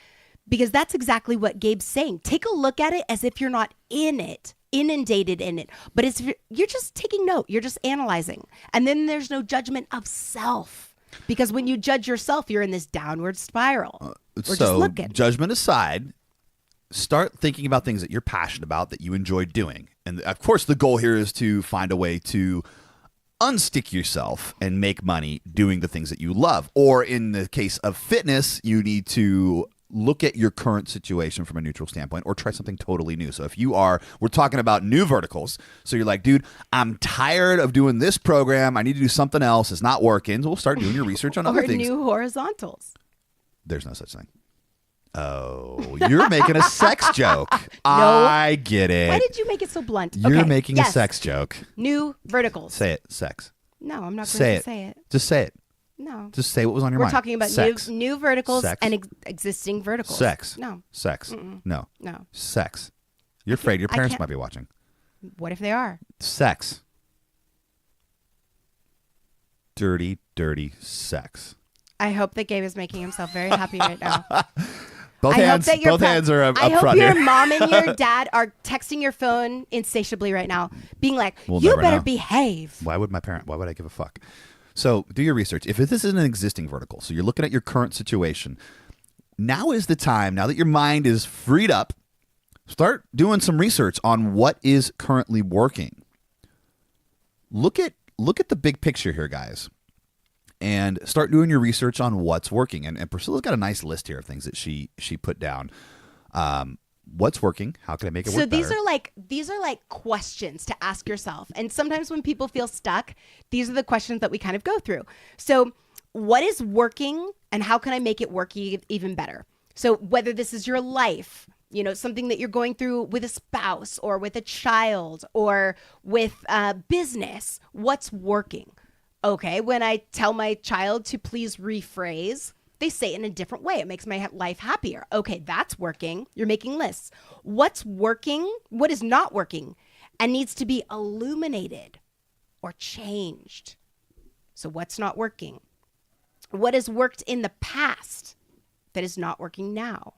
Because that's exactly what Gabe's saying. Take a look at it as if you're not in it, inundated in it. But you're just taking note. You're just analyzing. And then there's no judgment of self. Because when you judge yourself, you're in this downward spiral. We're just looking. Judgment aside, start thinking about things that you're passionate about, that you enjoy doing. And of course, the goal here is to find a way to unstick yourself and make money doing the things that you love. Or in the case of fitness, you need to look at your current situation from a neutral standpoint or try something totally new. So if we're talking about new verticals. So you're like, dude, I'm tired of doing this program. I need to do something else. It's not working. So we'll start doing your research on other Or things. new horizontals. There's no such thing. Oh, you're making a sex joke. I get it. Why did you make it so blunt? You're Okay, making yes. a sex joke. New verticals. Say it. Sex. No, I'm not Say going it. to say it. Just say it. No. Just say what was on your We're mind. talking about Sex. new verticals Sex. and existing verticals. Sex. No. Sex. No. No. Sex. You're afraid your I parents can't- might be watching. What if they are? Sex. Dirty, dirty sex. I hope that Gabe is making himself very happy right now. Both I hope hands. that your Both hands are up I hope front your here. mom and your dad are texting your phone insatiably right now, being like, We'll "You never better know. behave." Why would I give a fuck? So do your research. If this is an existing vertical, so you're looking at your current situation, now is the time, now that your mind is freed up, start doing some research on what is currently working. Look at the big picture here, guys. and start doing your research on what's working. And Priscilla's got a nice list here of things that she put down. What's working? How can I make it work better? So these are like questions to ask yourself. And sometimes when people feel stuck, these are the questions that we kind of go through. So what is working and how can I make it work even better? So whether this is your life, something that you're going through with a spouse or with a child or with business, what's working? Okay, when I tell my child to please rephrase, they say it in a different way. It makes my life happier. Okay, that's working. You're making lists. What's working? What is not working and needs to be illuminated or changed? So what's not working? What has worked in the past that is not working now?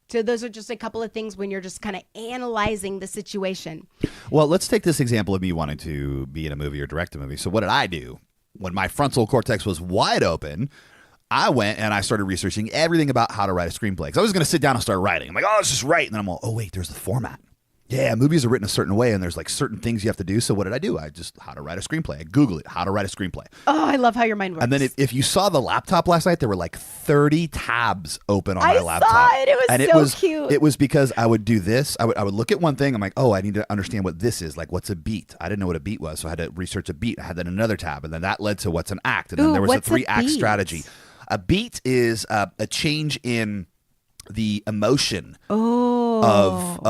So those are just a couple of things when you're just kind of analyzing the situation. Well, let's take this example of me wanting to be in a movie or direct a movie. So what did I do? When my frontal cortex was wide open, I went and I started researching everything about how to write a screenplay. Because I was going to sit down and start writing. I'm like, let's just write. And then I'm all, wait, there's the format. Yeah, movies are written a certain way, and there's like certain things you have to do. So what did I do? How to write a screenplay. I Google it, how to write a screenplay. Oh, I love how your mind works. And then if you saw the laptop last night, there were like 30 tabs open on my laptop. I saw it. It was so cute. It was because I would do this. I would look at one thing. I'm like, I need to understand what this is. Like, what's a beat? I didn't know what a beat was, so I had to research a beat. I had then another tab, and then that led to what's an act. And then there was a 3-act strategy. A beat is a change in the emotion of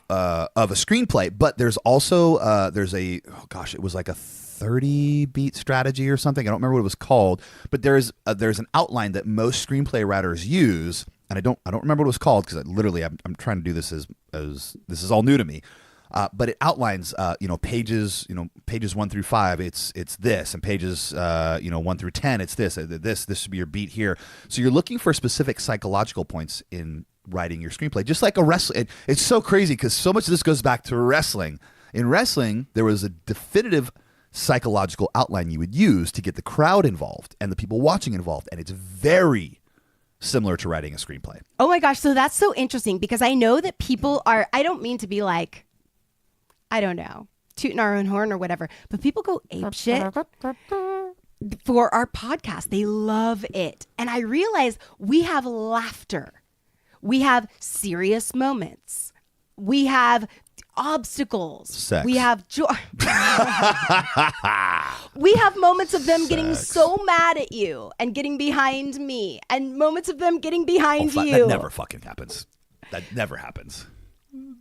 a screenplay, but there's also it was like a 30 beat strategy or something. I don't remember what it was called, but there's an outline that most screenplay writers use, and I don't remember what it was called because I'm trying to do this as this is all new to me. But it outlines pages 1 through 5 it's this, and pages 1 through 10 it's this should be your beat here. So you're looking for specific psychological points in writing your screenplay, just like a wrestling. It's so crazy because so much of this goes back to wrestling. In wrestling, there was a definitive psychological outline you would use to get the crowd involved and the people watching involved, and it's very similar to writing a screenplay. Oh my gosh, so that's so interesting because I know that people are, I don't mean to be like, I don't know, tooting our own horn or whatever, but people go apeshit for our podcast. They love it. And I realize we have laughter. We have serious moments. We have obstacles. Sex. We have joy. We have moments of them getting so mad at you and getting behind me, and moments of them getting behind you. That never fucking happens. That never happens.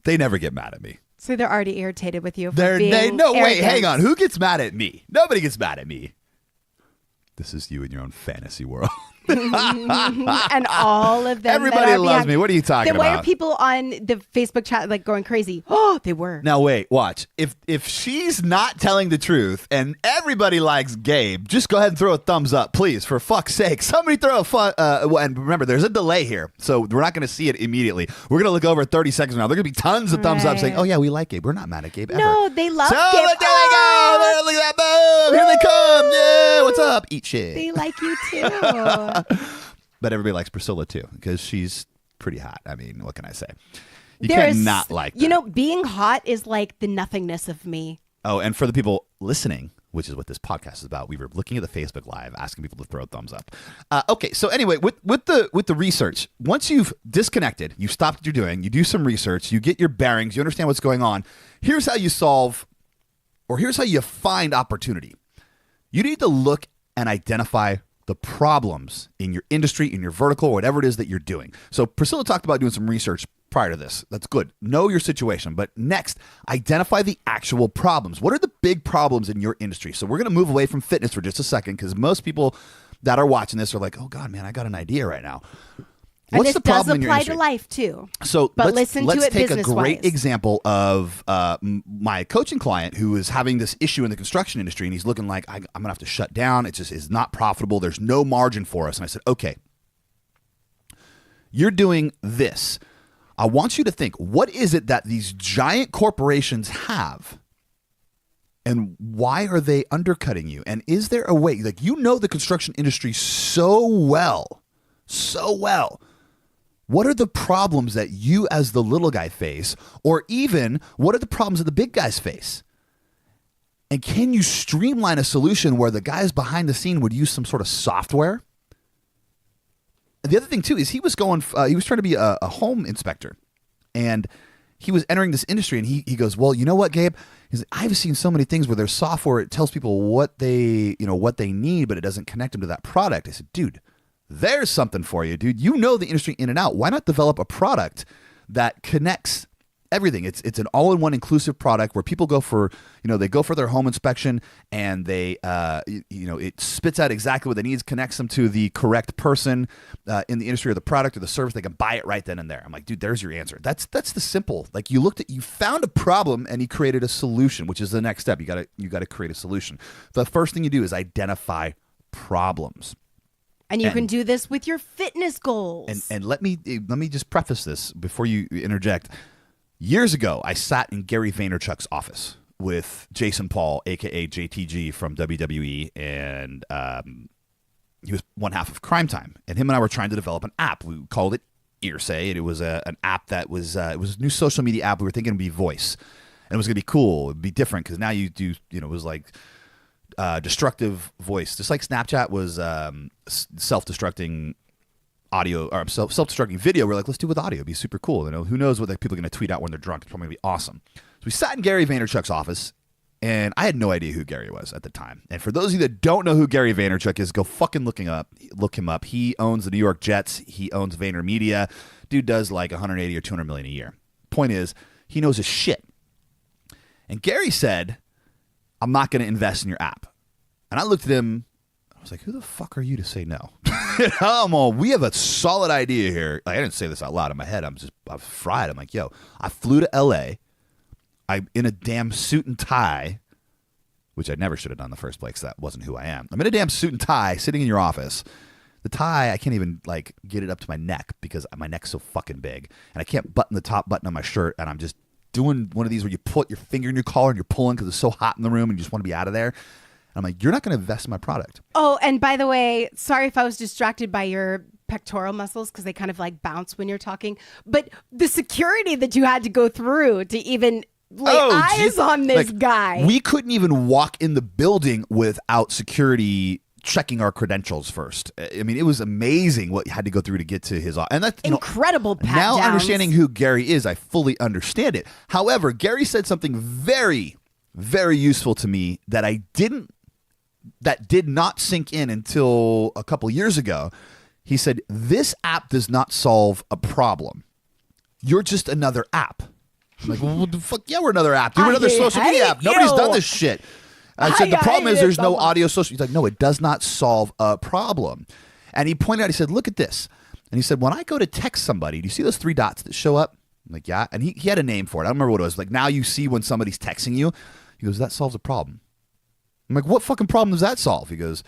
They never get mad at me. So they're already irritated with you. Wait, hang on. Who gets mad at me? Nobody gets mad at me. This is you in your own fantasy world. And all of them. Everybody loves me. What are you talking about? Why are people on the Facebook chat like going crazy? Oh, they were. Now wait, watch. If she's not telling the truth and everybody likes Gabe, just go ahead and throw a thumbs up, please. For fuck's sake, somebody throw a and remember, there's a delay here, so we're not going to see it immediately. We're going to look over 30 seconds now. There are going to be tons of thumbs up saying, "Oh yeah, we like Gabe. We're not mad at Gabe ever." No, they love Gabe. There we go. Look at that. Boom. Here they come. Yeah. What's up? Eat shit. They like you too. But everybody likes Priscilla too because she's pretty hot. I mean, what can I say? You There's, cannot like that. Being hot is like the nothingness of me. Oh, and for the people listening, which is what this podcast is about, we were looking at the Facebook Live, asking people to throw a thumbs up. Okay, so anyway, with the research, once you've disconnected, you stop what you're doing, you do some research, you get your bearings, you understand what's going on. Here's how you solve, or here's how you find opportunity. You need to look and identify the problems in your industry, in your vertical, whatever it is that you're doing. So Priscilla talked about doing some research prior to this. That's good. Know your situation. But next, identify the actual problems. What are the big problems in your industry? So we're going to move away from fitness for just a second because most people that are watching this are like, oh God, man, I got an idea right now. What's the problem in your industry? And this does apply to life too. So but let's take a great example of my coaching client who is having this issue in the construction industry, and he's looking like, I'm going to have to shut down. It just is not profitable. There's no margin for us. And I said, okay, you're doing this. I want you to think, what is it that these giant corporations have? And why are they undercutting you? And is there a way, like, the construction industry so well. What are the problems that you as the little guy face? Or even, what are the problems that the big guys face? And can you streamline a solution where the guys behind the scene would use some sort of software? And the other thing too is he was trying to be a home inspector, and he was entering this industry, and he goes, well, you know what, Gabe? He's like, I've seen so many things where there's software, it tells people what they need, but it doesn't connect them to that product. I said, dude, there's something for you, dude. You know the industry in and out. Why not develop a product that connects everything? It's an all-in-one inclusive product where people go for, they go for their home inspection, and they, it spits out exactly what they need, connects them to the correct person in the industry or the product or the service. They can buy it right then and there. I'm like, dude, there's your answer. That's the simple. Like, you found a problem and you created a solution, which is the next step. You gotta create a solution. The first thing you do is identify problems. And you can do this with your fitness goals. And let me just preface this before you interject. Years ago, I sat in Gary Vaynerchuk's office with Jason Paul, a.k.a. JTG from WWE, and he was one half of Crime Time. And him and I were trying to develop an app. We called it Earsay, and it was an app that was it was a new social media app. We were thinking it would be voice, and it was going to be cool. It would be different because now you do, it was like destructive voice, just like Snapchat was self-destructing audio or self-destructing video. We're like, let's do it with audio. It'd be super cool. Who knows what people are going to tweet out when they're drunk. It's probably going to be awesome. So we sat in Gary Vaynerchuk's office, and I had no idea who Gary was at the time. And for those of you that don't know who Gary Vaynerchuk is, go fucking look him up. He owns the New York Jets. He owns VaynerMedia. Dude does like 180 or 200 million a year. Point is, he knows his shit. And Gary said, I'm not going to invest in your app. And I looked at him. I was like, who the fuck are you to say no? We have a solid idea here. Like, I didn't say this out loud in my head. I'm fried. I'm like, yo, I flew to LA. I'm in a damn suit and tie, which I never should have done in the first place. That wasn't who I am. I'm in a damn suit and tie sitting in your office. The tie, I can't even like get it up to my neck because my neck's so fucking big. And I can't button the top button on my shirt. And I'm just doing one of these where you put your finger in your collar and you're pulling because it's so hot in the room and you just want to be out of there. I'm like, you're not going to invest in my product. Oh, and by the way, sorry if I was distracted by your pectoral muscles because they kind of like bounce when you're talking. But the security that you had to go through to even lay eyes on this guy. We couldn't even walk in the building without security checking our credentials first. I mean, it was amazing what you had to go through to get to his office. And that's incredible. Now understanding who Gary is, I fully understand it. However, Gary said something very, very useful to me that did not sink in until a couple years ago. He said, this app does not solve a problem. You're just another app. I'm like, well, the fuck yeah, we're another app. We're another social media app. Nobody's done this shit. I said, the problem is there's no audio social. He's like, no, it does not solve a problem. And he pointed out, he said, look at this. And he said, when I go to text somebody, do you see those three dots that show up? I'm like, yeah. And he had a name for it. I don't remember what it was. Like, now you see when somebody's texting you. He goes, that solves a problem. I'm like, what fucking problem does that solve? He goes,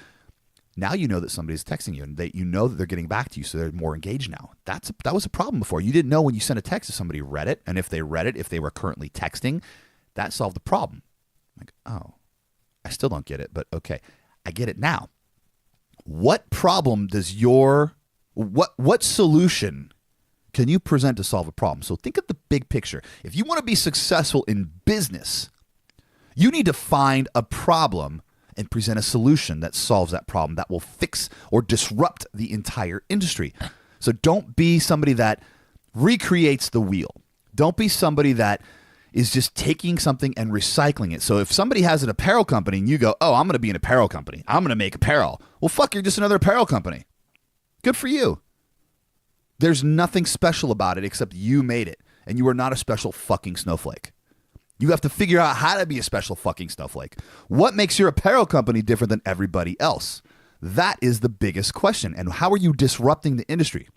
now you know that somebody's texting you and you know that they're getting back to you, so they're more engaged now. That was a problem before. You didn't know when you sent a text if somebody read it, and if they read it, if they were currently texting, that solved the problem. I'm like, oh, I still don't get it, but okay. I get it now. What problem does what solution can you present to solve a problem? So think of the big picture. If you want to be successful in business, you need to find a problem and present a solution that solves that problem that will fix or disrupt the entire industry. So don't be somebody that recreates the wheel. Don't be somebody that is just taking something and recycling it. So if somebody has an apparel company and you go, oh, I'm going to be an apparel company. I'm going to make apparel. Well, fuck, you're just another apparel company. Good for you. There's nothing special about it except you made it. And you are not a special fucking snowflake. You have to figure out how to be a special fucking snowflake. What makes your apparel company different than everybody else? That is the biggest question. And how are you disrupting the industry?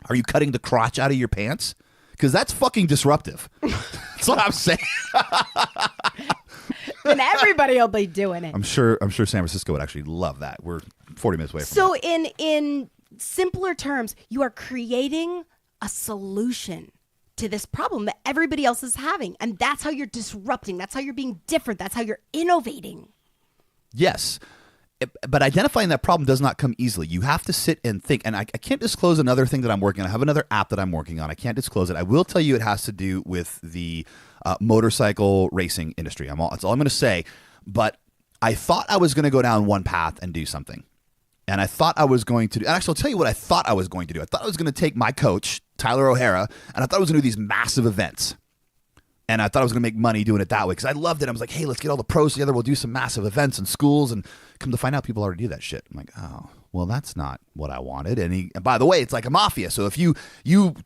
Are you cutting the crotch out of your pants? Because that's fucking disruptive. That's what I'm saying. And everybody will be doing it. I'm sure San Francisco would actually love that. We're 40 minutes away from So that. in simpler terms, you are creating a solution to this problem that everybody else is having. And that's how you're disrupting. That's how you're being different. That's how you're innovating. Yes. But identifying that problem does not come easily. You have to sit and think. And I can't disclose another thing that I'm working on. I have another app that I'm working on. I can't disclose it. I will tell you it has to do with the motorcycle racing industry. That's all I'm going to say. but I thought I was going to go down one path and do something. And I thought I was going to do, and actually I'll tell you what I thought I was going to do. I thought I was going to take my coach, Tyler O'Hara, and I thought I was going to do these massive events. And I thought I was going to make money doing it that way because I loved it. I was like, hey, let's get all the pros together. We'll do some massive events in schools. And come to find out, people already do that shit. I'm like, oh, well, that's not what I wanted. And by the way, it's like a mafia. So if you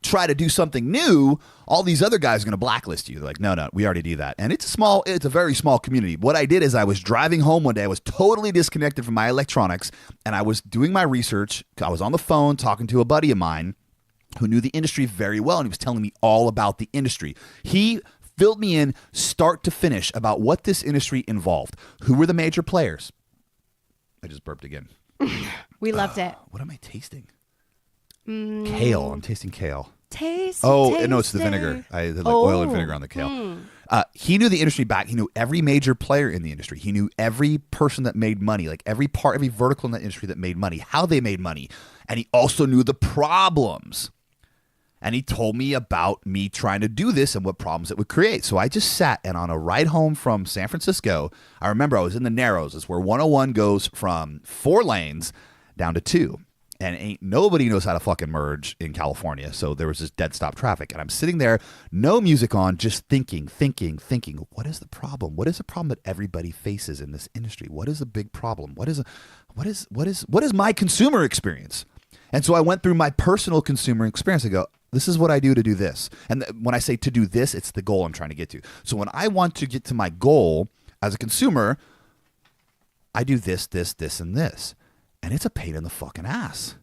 try to do something new, all these other guys are going to blacklist you. They're like, no, we already do that. And it's a very small community. What I did is I was driving home one day. I was totally disconnected from my electronics. And I was doing my research. I was on the phone talking to a buddy of mine who knew the industry very well. And he was telling me all about the industry. He filled me in start to finish about what this industry involved. Who were the major players? I just burped again. We loved it. What am I tasting? Kale. I'm tasting kale. Taste. No, it's the vinegar. I had like oil and vinegar on the kale. He knew the industry back. He knew every major player in the industry. He knew every person that made money, like every vertical in that industry that made money, how they made money. And he also knew the problems. And he told me about me trying to do this and what problems it would create. So I just sat, and on a ride home from San Francisco, I remember I was in the Narrows. It's where 101 goes from 4 lanes down to 2. And nobody knows how to fucking merge in California. So there was this dead stop traffic. And I'm sitting there, no music on, just thinking, what is the problem? What is the problem that everybody faces in this industry? What is the big problem? What is my consumer experience? And so I went through my personal consumer experience. I go, this is what I do to do this. And when I say to do this, it's the goal I'm trying to get to. So when I want to get to my goal as a consumer, I do this, and this. And it's a pain in the fucking ass.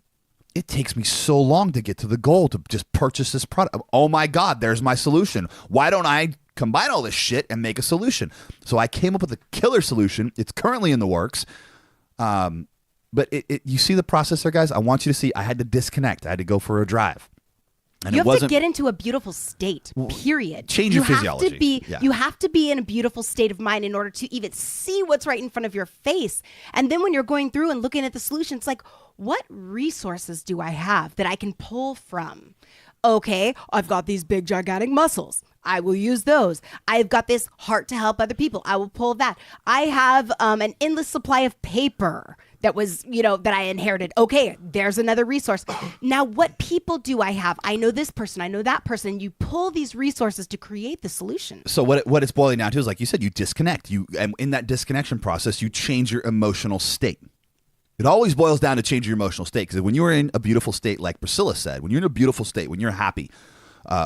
It takes me so long to get to the goal to just purchase this product. Oh my God, there's my solution. Why don't I combine all this shit and make a solution? So I came up with a killer solution. It's currently in the works. But you see the process there, guys? I want you to see I had to disconnect. I had to go for a drive. And you have to get into a beautiful state, period. Change your physiology. You have to be in a beautiful state of mind in order to even see what's right in front of your face. And then when you're going through and looking at the solution, it's like, what resources do I have that I can pull from? Okay, I've got these big, gigantic muscles. I will use those. I've got this heart to help other people. I will pull that. I have an endless supply of paper that was, that I inherited. Okay, there's another resource. Now, what people do I have? I know this person. I know that person. You pull these resources to create the solution. So what it's boiling down to is, like you said, you disconnect. And in that disconnection process, you change your emotional state. It always boils down to change your emotional state, because when you're in a beautiful state, like Priscilla said, when you're in a beautiful state, when you're happy,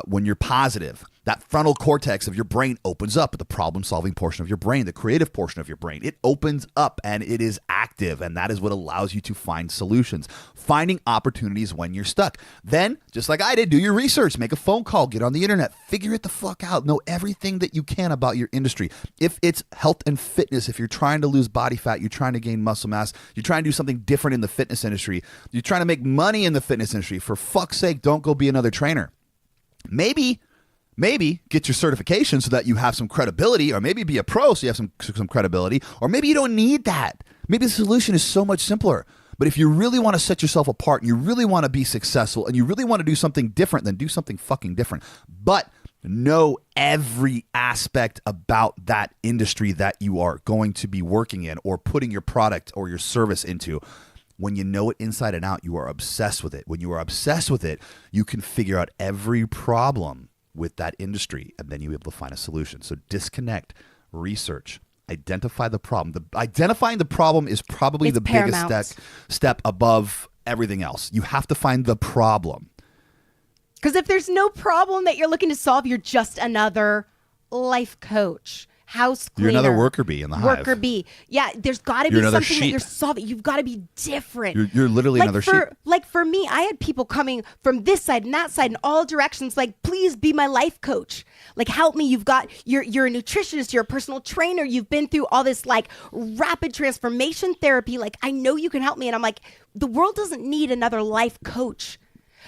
when you're positive, that frontal cortex of your brain opens up, the problem-solving portion of your brain, the creative portion of your brain. It opens up and it is active, and that is what allows you to find solutions, finding opportunities when you're stuck. Then, just like I did, do your research, make a phone call, get on the internet, figure it the fuck out, know everything that you can about your industry. If it's health and fitness, if you're trying to lose body fat, you're trying to gain muscle mass, you're trying to do something different in the fitness industry, you're trying to make money in the fitness industry, for fuck's sake, don't go be another trainer. Maybe get your certification so that you have some credibility, or maybe be a pro so you have some credibility, or maybe you don't need that. Maybe the solution is so much simpler. But if you really want to set yourself apart, and you really want to be successful, and you really want to do something different, then do something fucking different. But know every aspect about that industry that you are going to be working in or putting your product or your service into. When you know it inside and out, you are obsessed with it. When you are obsessed with it, you can figure out every problem with that industry, and then you'll be able to find a solution. So disconnect, research, identify the problem. Identifying the problem is probably the biggest step above everything else. You have to find the problem. Because if there's no problem that you're looking to solve, you're just another life coach. House cleaner. You're another worker bee in the hive. Worker bee. Yeah, there's got to be something that you're solving. You've got to be different. You're literally another sheep. Like for me, I had people coming from this side and that side in all directions. Like, please be my life coach. Like, help me. You're a nutritionist. You're a personal trainer. You've been through all this like rapid transformation therapy. Like, I know you can help me. And I'm like, the world doesn't need another life coach.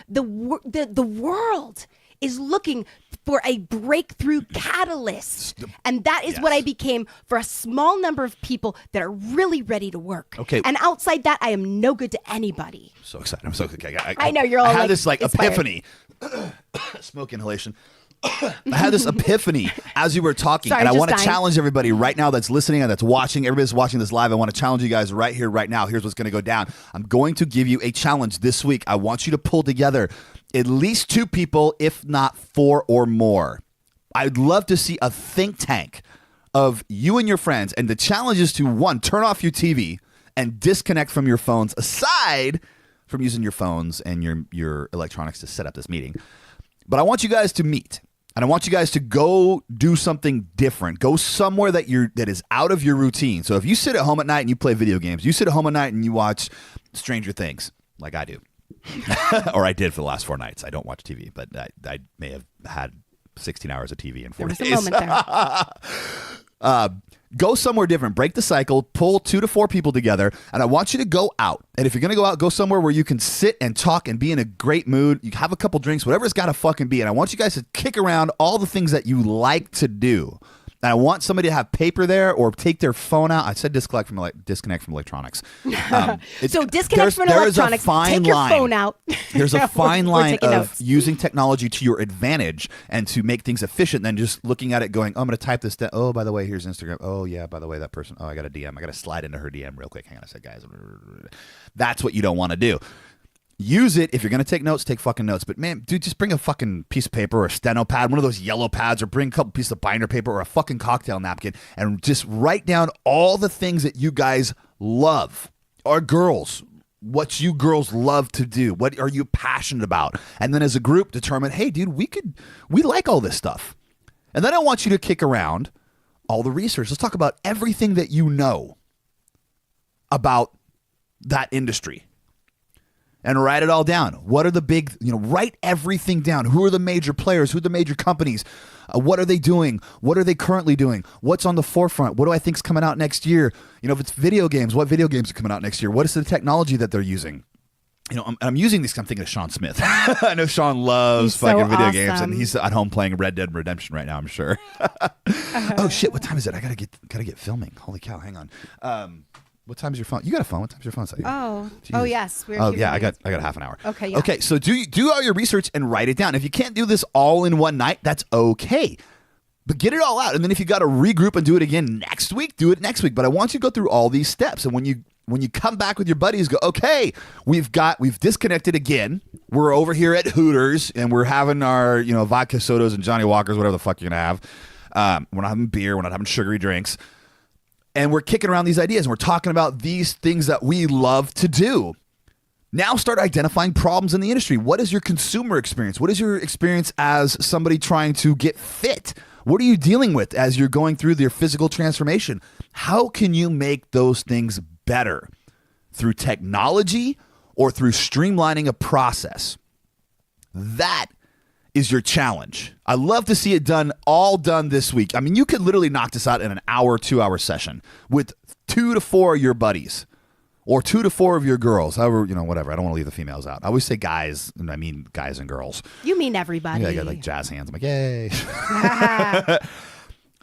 The world is looking for a breakthrough catalyst. And that is what I became for a small number of people that are really ready to work. Okay. And outside that, I am no good to anybody. So excited. I'm so okay. I know you're all I had this like inspired. epiphany. Smoke inhalation. I had this epiphany as you were talking, Sorry, and I just want to dying. challenge everybody right now that's listening and that's watching. Everybody's watching this live. I want to challenge you guys right here, right now. Here's what's going to go down. I'm going to give you a challenge this week. I want you to pull together at least 2 people, if not 4 or more. I'd love to see a think tank of you and your friends. And the challenge is to, 1, turn off your TV and disconnect from your phones, aside from using your phones and your electronics to set up this meeting. But I want you guys to meet. And I want you guys to go do something different. Go somewhere that is out of your routine. So if you sit at home at night and you play video games, you sit at home at night and you watch Stranger Things, like I do. Or I did for the last 4 nights. I don't watch TV, but I may have had 16 hours of TV in 4 days. There was a moment there. Go somewhere different. Break the cycle. Pull 2 to 4 people together. And I want you to go out. And if you're going to go out, go somewhere where you can sit and talk and be in a great mood. You have a couple drinks, whatever it's got to fucking be. And I want you guys to kick around all the things that you like to do. And I want somebody to have paper there or take their phone out. I said disconnect from electronics. So disconnect from electronics. Take your phone out. There's a fine We're line taking of notes. using technology to your advantage and to make things efficient than just looking at it going, oh, I'm going to type this down. Oh, by the way, here's Instagram. Oh, yeah, by the way, that person. Oh, I got a DM. I got to slide into her DM real quick. Hang on a sec, guys. That's what you don't want to do. Use it. If you're going to take notes, take fucking notes. But man, dude, just bring a fucking piece of paper or a steno pad, one of those yellow pads, or bring a couple pieces of binder paper or a fucking cocktail napkin and just write down all the things that you guys love. Or girls, what you girls love to do. What are you passionate about? And then as a group, determine, hey, dude, we like all this stuff. And then I want you to kick around all the research. Let's talk about everything that you know about that industry. And write it all down. What are the big, write everything down. Who are the major players? Who are the major companies? What are they doing? What are they currently doing? What's on the forefront? What do I think is coming out next year? If it's video games, what video games are coming out next year? What is the technology that they're using? I'm using this. I'm thinking of Sean Smith. I know Sean loves He's fucking so video games, awesome. and he's at home playing Red Dead Redemption right now, I'm sure. Oh shit! What time is it? I gotta get filming. Holy cow! Hang on. What time's your phone? You got a phone. What time's your phone say? Oh yes. Yeah. I got a half an hour. Okay, yeah. Okay. So do all your research and write it down. If you can't do this all in one night, that's okay. But get it all out, and then if you got to regroup and do it again next week, do it next week. But I want you to go through all these steps, and when you come back with your buddies, go, okay, we've disconnected again. We're over here at Hooters, and we're having our vodka sodas and Johnny Walkers, whatever the fuck you're gonna have. We're not having beer. We're not having sugary drinks. And we're kicking around these ideas, and we're talking about these things that we love to do. Now start identifying problems in the industry. What is your consumer experience? What is your experience as somebody trying to get fit? What are you dealing with as you're going through your physical transformation? How can you make those things better? Through technology or through streamlining a process? That is your challenge. I love to see it all done this week. I mean, you could literally knock this out in an hour, 2-hour session with 2 to 4 of your buddies or 2 to 4 of your girls. However, whatever. I don't want to leave the females out. I always say guys, and I mean guys and girls. You mean everybody. Yeah, I got like jazz hands. I'm like, yay.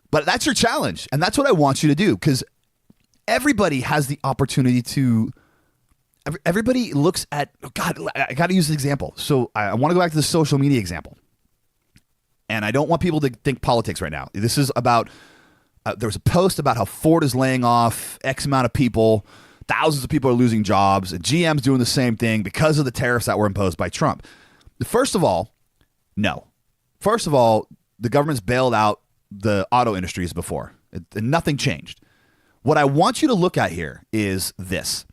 But that's your challenge. And that's what I want you to do, because everybody has the opportunity to. Everybody looks at, God, I got to use this example. So I want to go back to the social media example. And I don't want people to think politics right now. This is about, there was a post about how Ford is laying off X amount of people. Thousands of people are losing jobs. And GM's doing the same thing because of the tariffs that were imposed by Trump. First of all, no. First of all, the government's bailed out the auto industries before. Nothing changed. What I want you to look at here is this.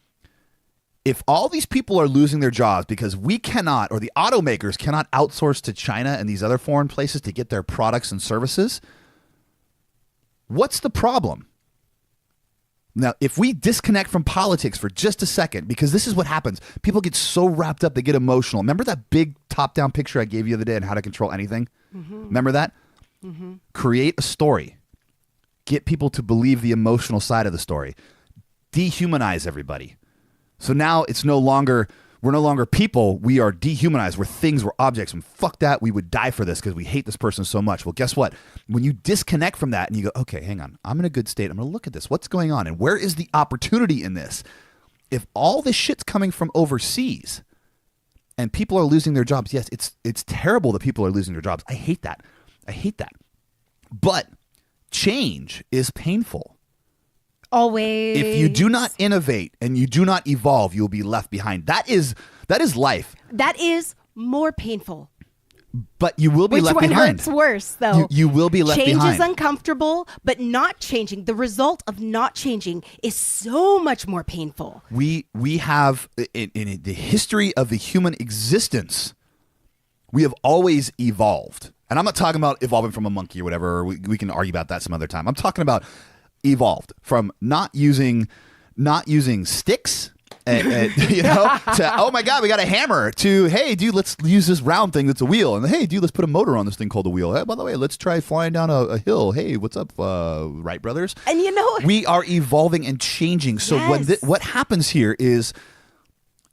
If all these people are losing their jobs because we cannot, or the automakers cannot outsource to China and these other foreign places to get their products and services, what's the problem? Now, if we disconnect from politics for just a second, because this is what happens. People get so wrapped up, they get emotional. Remember that big top-down picture I gave you the other day on how to control anything? Mm-hmm. Remember that? Mm-hmm. Create a story. Get people to believe the emotional side of the story. Dehumanize everybody. So now we're no longer people. We are dehumanized. We're things. We're objects. And fuck that. We would die for this because we hate this person so much. Well, guess what? When you disconnect from that and you go, okay, hang on. I'm in a good state. I'm going to look at this. What's going on? And where is the opportunity in this? If all this shit's coming from overseas and people are losing their jobs, yes, it's terrible that people are losing their jobs. I hate that. I hate that. But change is painful. Always. If you do not innovate and you do not evolve, you'll be left behind. That is life. That is more painful. But you will be Which left one behind. hurts worse, though? You will be left Change behind. is uncomfortable, but not changing, the result of not changing is so much more painful. We have, in the history of the human existence, we have always evolved. And I'm not talking about evolving from a monkey or whatever. We can argue about that some other time. I'm talking about evolved from not using sticks to, oh my God, we got a hammer, to, hey, dude, let's use this round thing that's a wheel. And hey, dude, let's put a motor on this thing called a wheel. Hey, by the way, let's try flying down a hill. Hey, what's up, Wright brothers? And we are evolving and changing. So Yes. what happens here is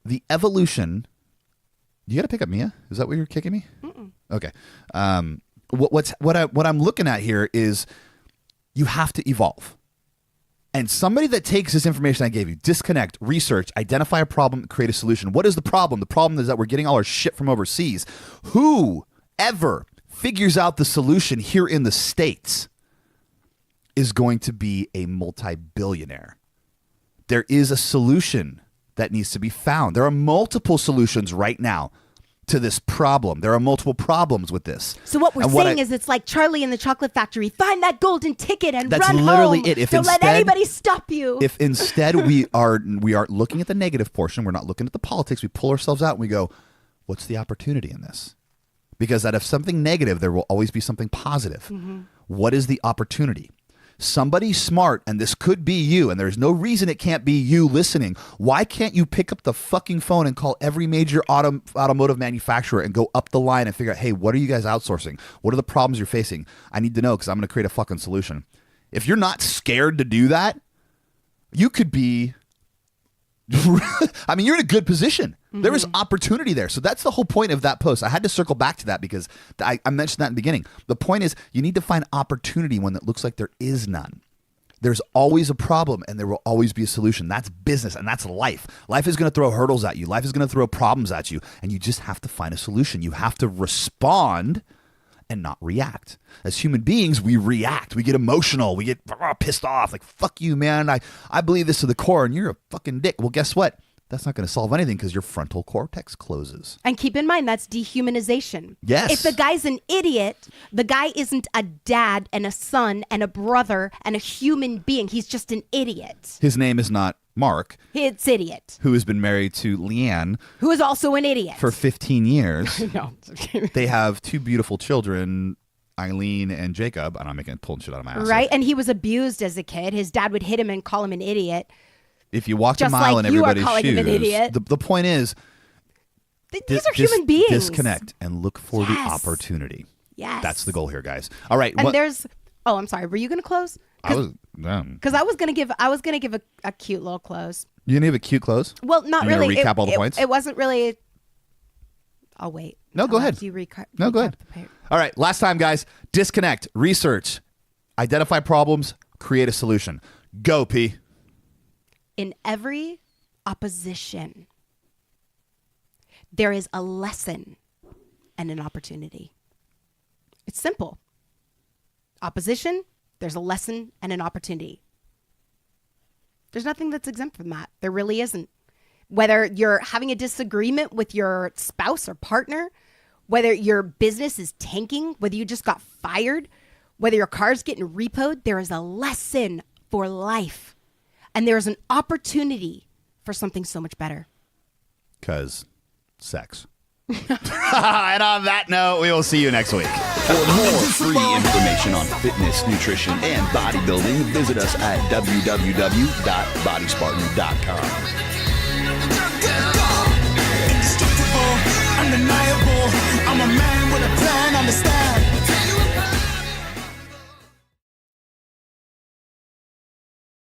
the evolution. You got to pick up Mia? Is that what you're kicking me? Mm-mm. Okay. What I'm looking at here is you have to evolve. And somebody that takes this information I gave you, disconnect, research, identify a problem, create a solution. What is the problem? The problem is that we're getting all our shit from overseas. Whoever figures out the solution here in the States is going to be a multi-billionaire. There is a solution that needs to be found. There are multiple solutions right now to this problem. There are multiple problems with this. So what we're saying is it's like Charlie in the Chocolate Factory. Find that golden ticket and That's run literally home. it. If Don't let instead- anybody stop you. If instead we are looking at the negative portion, we're not looking at the politics, we pull ourselves out and we go, what's the opportunity in this? Because out of something negative, there will always be something positive. Mm-hmm. What is the opportunity? Somebody smart, and this could be you, and there's no reason it can't be you listening. Why can't you pick up the fucking phone and call every major automotive manufacturer and go up the line and figure out, hey, what are you guys outsourcing? What are the problems you're facing? I need to know because I'm going to create a fucking solution. If you're not scared to do that, you could be... I mean, you're in a good position. Mm-hmm. There is opportunity there. So that's the whole point of that post. I had to circle back to that because I mentioned that in the beginning. The point is you need to find opportunity when it looks like there is none. There's always a problem and there will always be a solution. That's business and that's life. Life is going to throw hurdles at you. Life is going to throw problems at you. And you just have to find a solution. You have to respond and not react. As human beings, we react. We get emotional. We get pissed off. Like, fuck you, man. I believe this to the core and you're a fucking dick. Well, guess what? That's not going to solve anything because your frontal cortex closes. And keep in mind, that's dehumanization. Yes. If the guy's an idiot, the guy isn't a dad and a son and a brother and a human being. He's just an idiot. His name is not Mark. It's idiot. Who has been married to Leanne. Who is also an idiot. For 15 years. No. They have two beautiful children, Eileen and Jacob. I'm not pulling shit out of my ass. Right? And he was abused as a kid. His dad would hit him and call him an idiot. If you walked Just a mile like in you are everybody's calling him an shoes, idiot. the point is, These are human beings. Disconnect and look for the Yes. opportunity. Yes. That's the goal here, guys. All right. And there's... Oh, I'm sorry. Were you going to close? Because I was gonna give a cute little close. You gonna give a cute close? Well, not You're really. gonna recap all the points? It wasn't really. I'll wait. No, go ahead. You No, go ahead. All right. Last time, guys. Disconnect, research, identify problems, create a solution. Go, P. In every opposition, there is a lesson and an opportunity. It's simple. Opposition, there's a lesson and an opportunity. There's nothing that's exempt from that. There really isn't. Whether you're having a disagreement with your spouse or partner, whether your business is tanking, whether you just got fired, whether your car's getting repoed, there is a lesson for life. And there is an opportunity for something so much better. 'Cause sex. And on that note, we will see you next week. For more free information on fitness, nutrition, and bodybuilding, visit us at www.bodyspartan.com.